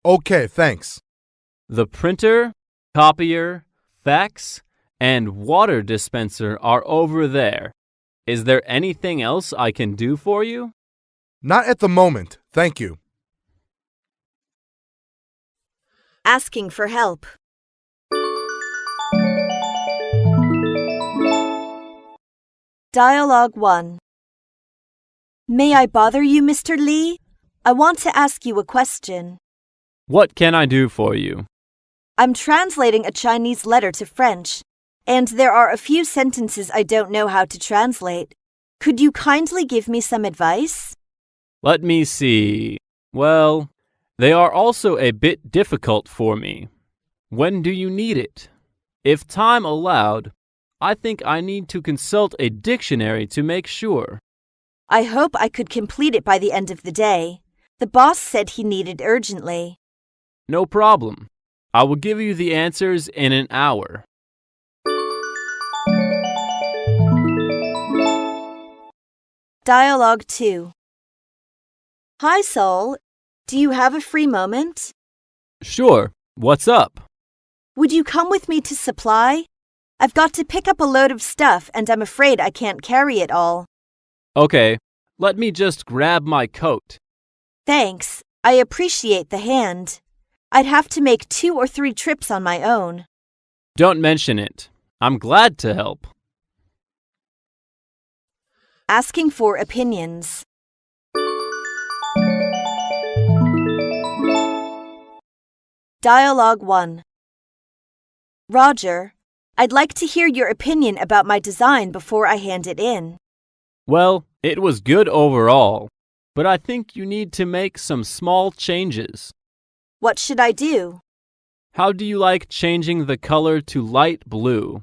Okay, thanks. The printer, copier, fax, and water dispenser are over there. Is there anything else I can do for you? Not at the moment, thank you. Asking for help. Dialogue 1. May I bother you, Mr. Li? I want to ask you a question. What can I do for you? I'm translating a Chinese letter to French, and there are a few sentences I don't know how to translate. Could you kindly give me some advice? Let me see. Well, they are also a bit difficult for me. When do you need it? If time allowed, I think I need to consult a dictionary to make sure. I hope I could complete it by the end of the day. The boss said he needed urgently. No problem. I will give you the answers in an hour. Dialogue 2. Hi, Sol. Do you have a free moment? Sure. What's up? Would you come with me to supply? I've got to pick up a load of stuff and I'm afraid I can't carry it all. Okay. Let me just grab my coat. Thanks. I appreciate the hand. I'd have to make 2 or 3 trips on my own. Don't mention it. I'm glad to help. Asking for opinions. Dialogue 1. Roger, I'd like to hear your opinion about my design before I hand it in. Well, it was good overall, but I think you need to make some small changes. What should I do? How do you like changing the color to light blue?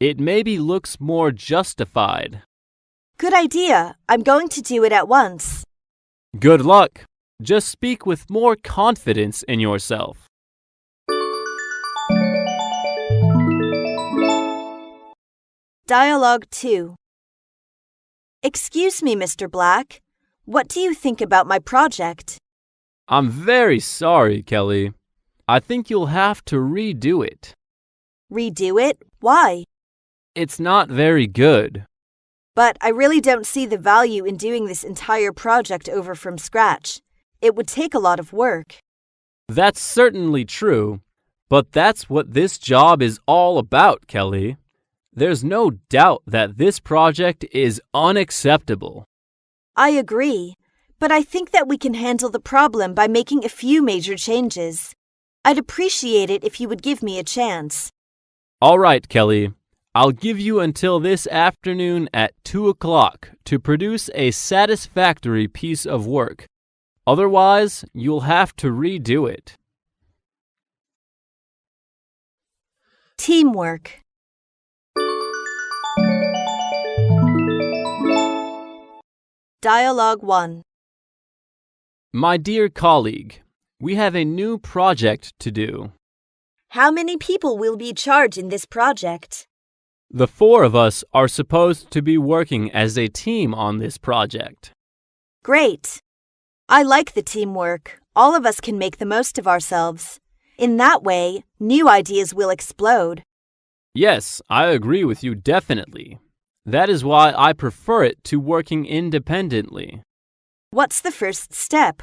It maybe looks more justified. Good idea. I'm going to do it at once. Good luck. Just speak with more confidence in yourself. Dialogue 2. Excuse me, Mr. Black. What do you think about my project? I'm very sorry, Kelly. I think you'll have to redo it. Redo it? Why? It's not very good. But I really don't see the value in doing this entire project over from scratch. It would take a lot of work. That's certainly true, but that's what this job is all about, Kelly. There's no doubt that this project is unacceptable. I agree, but I think that we can handle the problem by making a few major changes. I'd appreciate it if you would give me a chance. All right, Kelly. I'll give you until this afternoon at 2 o'clock to produce a satisfactory piece of work. Otherwise, you'll have to redo it. Teamwork. Dialogue 1. My dear colleague, we have a new project to do. How many people will be charged in this project? The 4 of us are supposed to be working as a team on this project. Great. I like the teamwork. All of us can make the most of ourselves. In that way, new ideas will explode. Yes, I agree with you definitely. That is why I prefer it to working independently. What's the first step?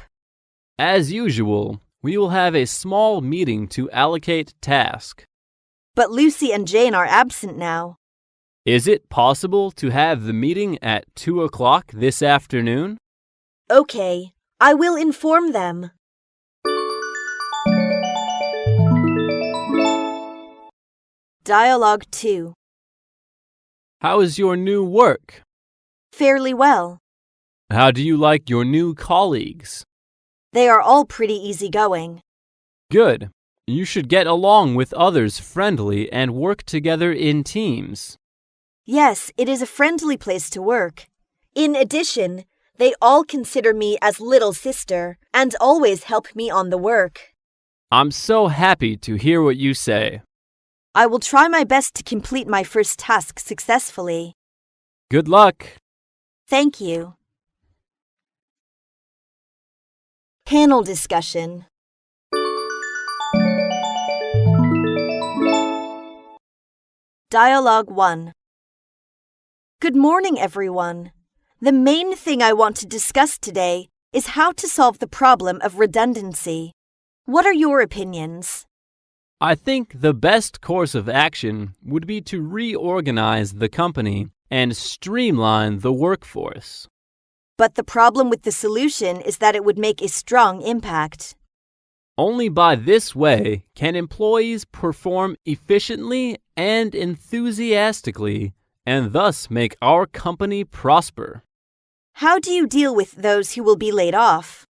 As usual, we will have a small meeting to allocate tasks. But Lucy and Jane are absent now. Is it possible to have the meeting at 2 o'clock this afternoon? Okay, I will inform them. Dialogue 2. How is your new work? Fairly well. How do you like your new colleagues? They are all pretty easygoing. Good. You should get along with others friendly and work together in teams. Yes, it is a friendly place to work. In addition, they all consider me as little sister and always help me on the work. I'm so happy to hear what you say. I will try my best to complete my first task successfully. Good luck. Thank you. Panel discussion. Dialogue 1. Good morning, everyone. The main thing I want to discuss today is how to solve the problem of redundancy. What are your opinions? I think the best course of action would be to reorganize the company and streamline the workforce. But the problem with the solution is that it would make a strong impact. Only by this way can employees perform efficiently and enthusiastically and thus make our company prosper. How do you deal with those who will be laid off?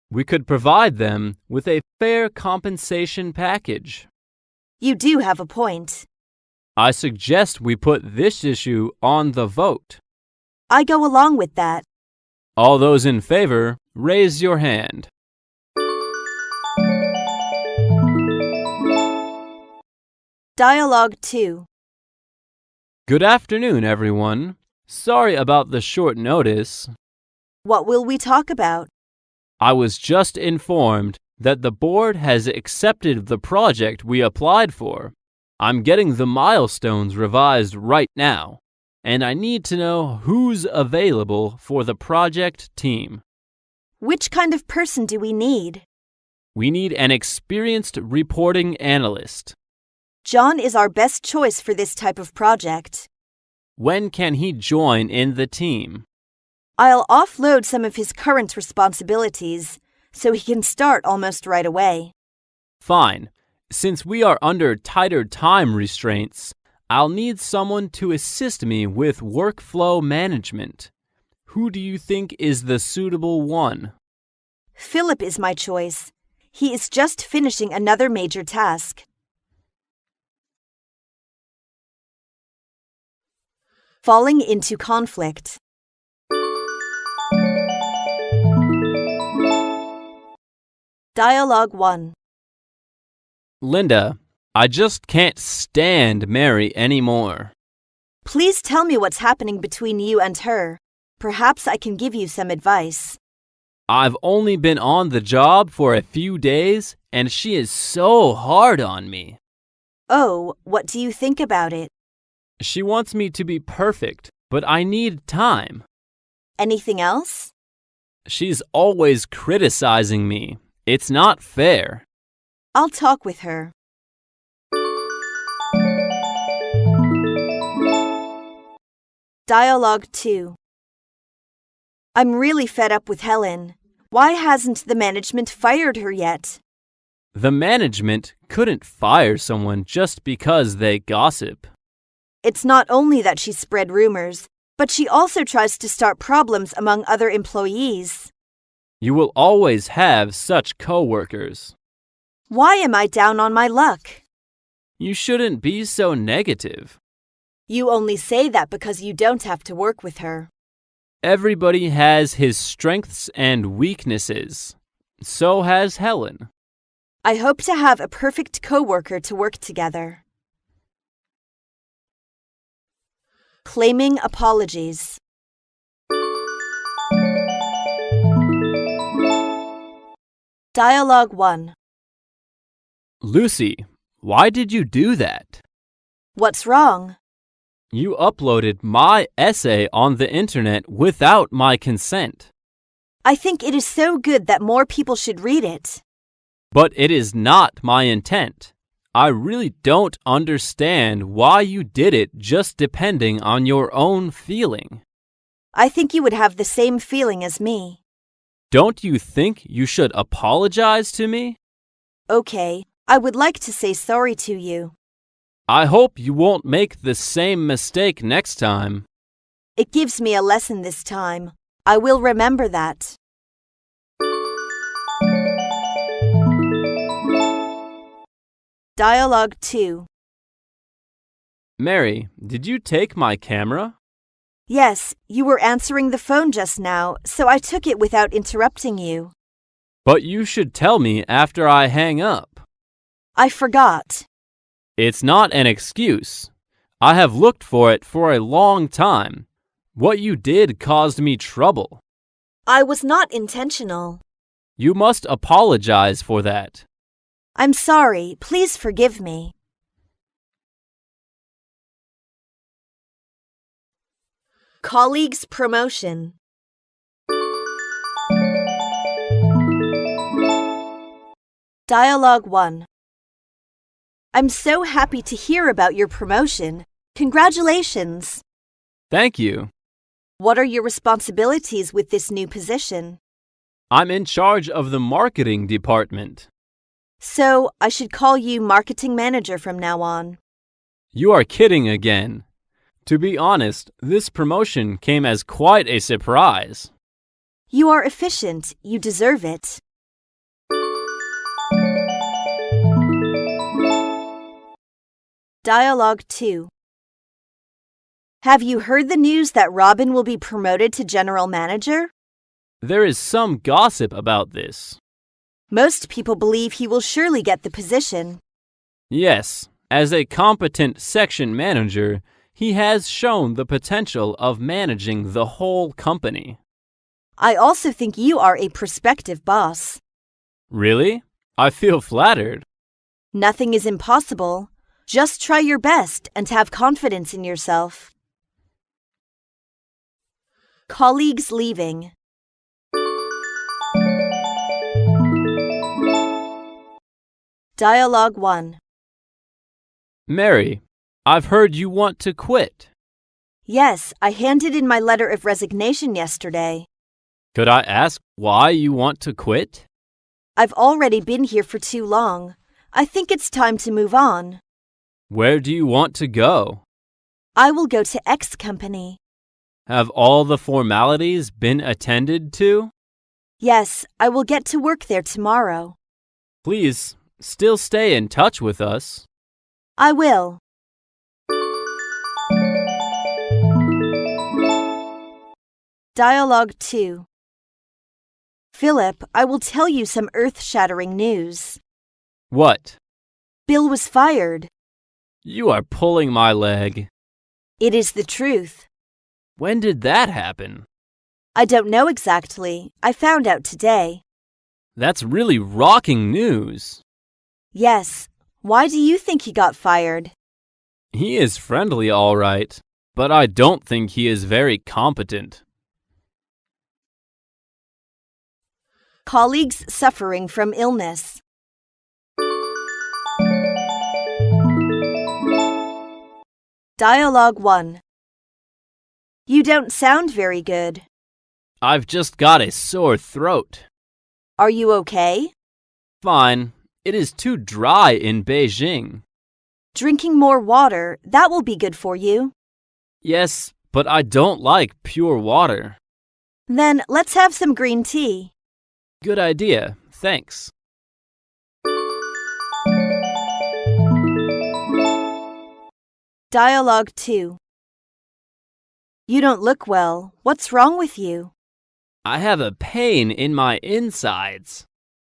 We could provide them with a fair compensation package. You do have a point. I suggest we put this issue on the vote. I go along with that. All those in favor, raise your hand. Dialogue 2. Good afternoon, everyone. Sorry about the short notice. What will we talk about? I was just informed that the board has accepted the project we applied for. I'm getting the milestones revised right now, and I need to know who's available for the project team. Which kind of person do we need? We need an experienced reporting analyst. John is our best choice for this type of project. When can he join in the team? I'll offload some of his current responsibilities so he can start almost right away. Fine. Since we are under tighter time restraints, I'll need someone to assist me with workflow management. Who do you think is the suitable one? Philip is my choice. He is just finishing another major task. Falling into conflict. Dialogue 1. Linda, I just can't stand Mary anymore. Please tell me what's happening between you and her. Perhaps I can give you some advice. I've only been on the job for a few days, and she is so hard on me. Oh, what do you think about it? She wants me to be perfect, but I need time. Anything else? She's always criticizing me. It's not fair. I'll talk with her. Dialogue 2. I'm really fed up with Helen. Why hasn't the management fired her yet? The management couldn't fire someone just because they gossip. It's not only that she spread rumors, but she also tries to start problems among other employees. You will always have such coworkers. Why am I down on my luck? You shouldn't be so negative. You only say that because you don't have to work with her. Everybody has his strengths and weaknesses. So has Helen. I hope to have a perfect coworker to work together. Claiming apologies. Dialogue 1. Lucy, why did you do that? What's wrong? You uploaded my essay on the internet without my consent. I think it is so good that more people should read it. But it is not my intent. I really don't understand why you did it just depending on your own feeling. I think you would have the same feeling as me. Don't you think you should apologize to me? Okay, I would like to say sorry to you. I hope you won't make the same mistake next time. It gives me a lesson this time. I will remember that. Dialogue 2. Mary, did you take my camera? Yes, you were answering the phone just now, so I took it without interrupting you. But you should tell me after I hang up. I forgot. It's not an excuse. I have looked for it for a long time. What you did caused me trouble. I was not intentional. You must apologize for that. I'm sorry. Please forgive me. Colleague's promotion. Dialogue 1. I'm so happy to hear about your promotion. Congratulations. Thank you. What are your responsibilities with this new position? I'm in charge of the marketing department. So, I should call you marketing manager from now on. You are kidding again. To be honest, this promotion came as quite a surprise. You are efficient. You deserve it. Dialogue 2. Have you heard the news that Robin will be promoted to general manager? There is some gossip about this. Most people believe he will surely get the position. Yes, as a competent section manager, he has shown the potential of managing the whole company. I also think you are a prospective boss. Really? I feel flattered. Nothing is impossible. Just try your best and have confidence in yourself. Colleagues leaving. Dialogue 1. Mary, I've heard you want to quit. Yes, I handed in my letter of resignation yesterday. Could I ask why you want to quit? I've already been here for too long. I think it's time to move on. Where do you want to go? I will go to X company. Have all the formalities been attended to? Yes, I will get to work there tomorrow. Please, still stay in touch with us. I will. Dialogue 2. Philip, I will tell you some earth-shattering news. What? Bill was fired. You are pulling my leg. It is the truth. When did that happen? I don't know exactly. I found out today. That's really rocking news. Yes. Why do you think he got fired? He is friendly, all right, but I don't think he is very competent. Colleagues suffering from illness. Dialogue 1. You don't sound very good. I've just got a sore throat. Are you okay? Fine. It is too dry in Beijing. Drinking more water, that will be good for you. Yes, but I don't like pure water. Then let's have some green tea. Good idea. Thanks. Dialogue 2. You don't look well. What's wrong with you? I have a pain in my insides.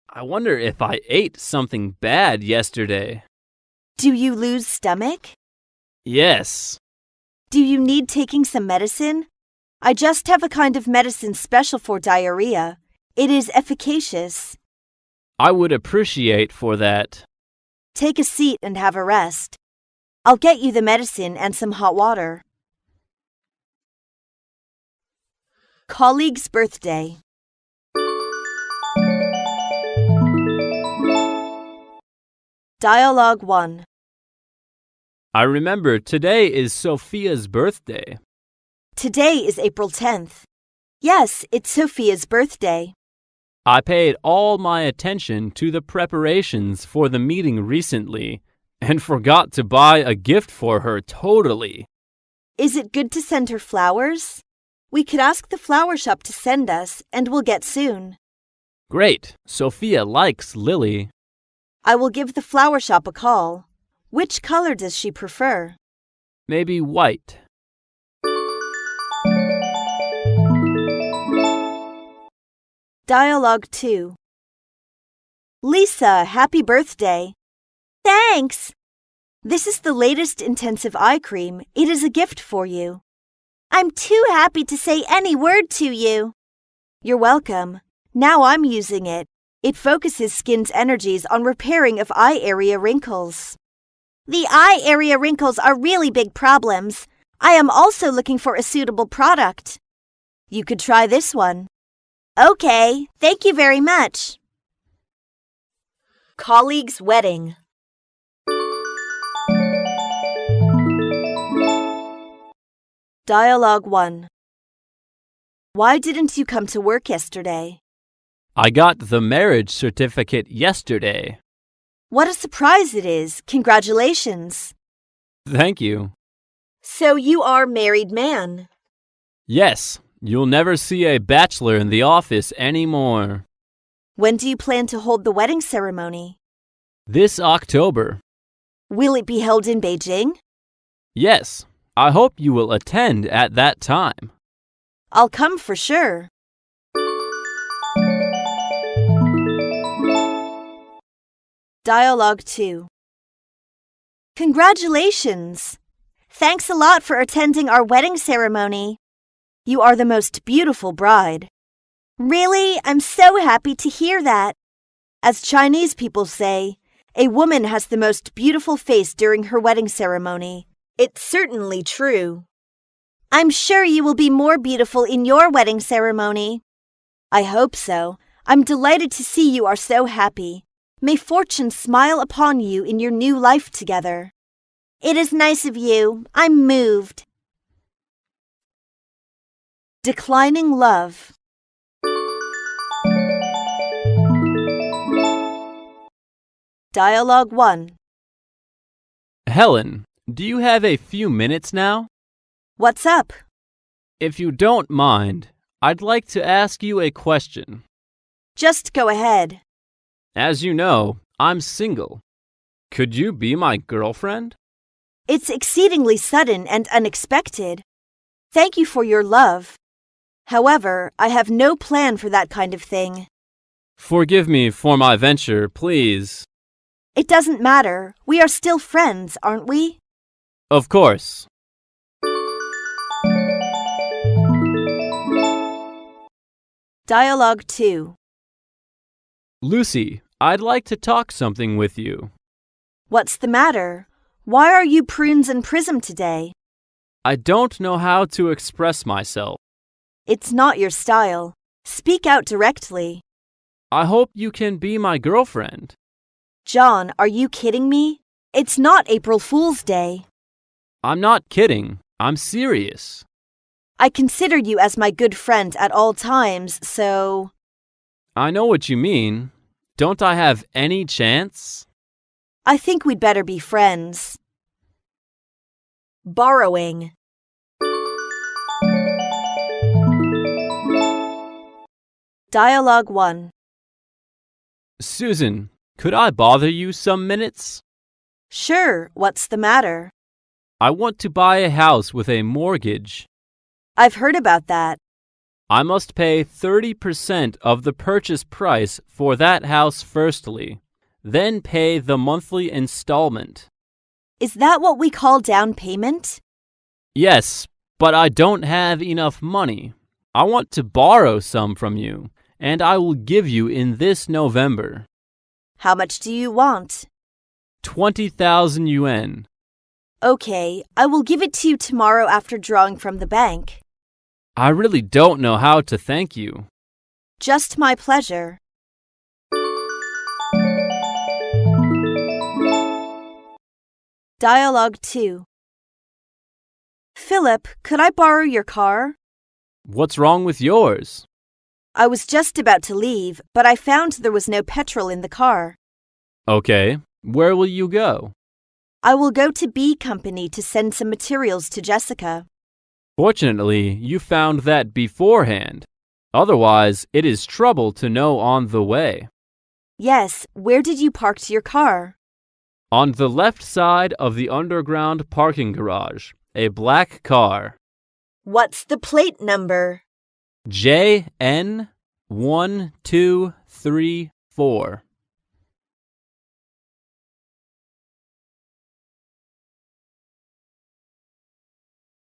I wonder if I ate something bad yesterday. Do you lose stomach? Yes. Do you need taking some medicine? I just have a kind of medicine special for diarrhea. It is efficacious. I would appreciate for that. Take a seat and have a rest. I'll get you the medicine and some hot water. Colleague's birthday. Dialogue 1. I remember today is Sophia's birthday. Today is April 10th. Yes, it's Sophia's birthday. I paid all my attention to the preparations for the meeting recently and forgot to buy a gift for her totally. Is it good to send her flowers? We could ask the flower shop to send us, and we'll get soon. Great. Sophia likes Lily. I will give the flower shop a call. Which color does she prefer? Maybe white. Dialogue 2. Lisa, happy birthday. Thanks. This is the latest intensive eye cream. It is a gift for you. I'm too happy to say any word to you. You're welcome. Now I'm using it. It focuses skin's energies on repairing of eye area wrinkles. The eye area wrinkles are really big problems. I am also looking for a suitable product. You could try this one. Okay, thank you very much. Colleague's wedding. Dialogue 1. Why didn't you come to work yesterday? I got the marriage certificate yesterday. What a surprise it is. Congratulations. Thank you. So you are a married man. Yes, you'll never see a bachelor in the office anymore. When do you plan to hold the wedding ceremony? This October. Will it be held in Beijing? Yes, I hope you will attend at that time. I'll come for sure. Dialogue 2. Congratulations! Thanks a lot for attending our wedding ceremony. You are the most beautiful bride. Really, I'm so happy to hear that. As Chinese people say, a woman has the most beautiful face during her wedding ceremony. It's certainly true. I'm sure you will be more beautiful in your wedding ceremony. I hope so. I'm delighted to see you are so happy. May fortune smile upon you in your new life together. It is nice of you. I'm moved. Declining love. Dialogue 1. Helen, do you have a few minutes now? What's up? If you don't mind, I'd like to ask you a question. Just go ahead. As you know, I'm single. Could you be my girlfriend? It's exceedingly sudden and unexpected. Thank you for your love. However, I have no plan for that kind of thing. Forgive me for my venture, please. It doesn't matter. We are still friends, aren't we? Of course. Dialogue 2. Lucy, I'd like to talk something with you. What's the matter? Why are you prunes and prism today? I don't know how to express myself. It's not your style. Speak out directly. I hope you can be my girlfriend. John, are you kidding me? It's not April Fool's Day. I'm not kidding. I'm serious. I consider you as my good friend at all times, so... I know what you mean. Don't I have any chance? I think we'd better be friends. Borrowing. Dialogue 1. Susan, could I bother you some minutes? Sure, what's the matter? I want to buy a house with a mortgage. I've heard about that. I must pay 30% of the purchase price for that house firstly, then pay the monthly installment. Is that what we call down payment? Yes, but I don't have enough money. I want to borrow some from you, and I will give you in this November. How much do you want? 20,000 yuan. Okay, I will give it to you tomorrow after drawing from the bank. I really don't know how to thank you. Just my pleasure. Dialogue 2. Philip, could I borrow your car? What's wrong with yours? I was just about to leave, but I found there was no petrol in the car. Okay, where will you go? I will go to B Company to send some materials to Jessica. Fortunately, you found that beforehand. Otherwise, it is trouble to know on the way. Yes, where did you park your car? On the left side of the underground parking garage, a black car. What's the plate number? JN1234.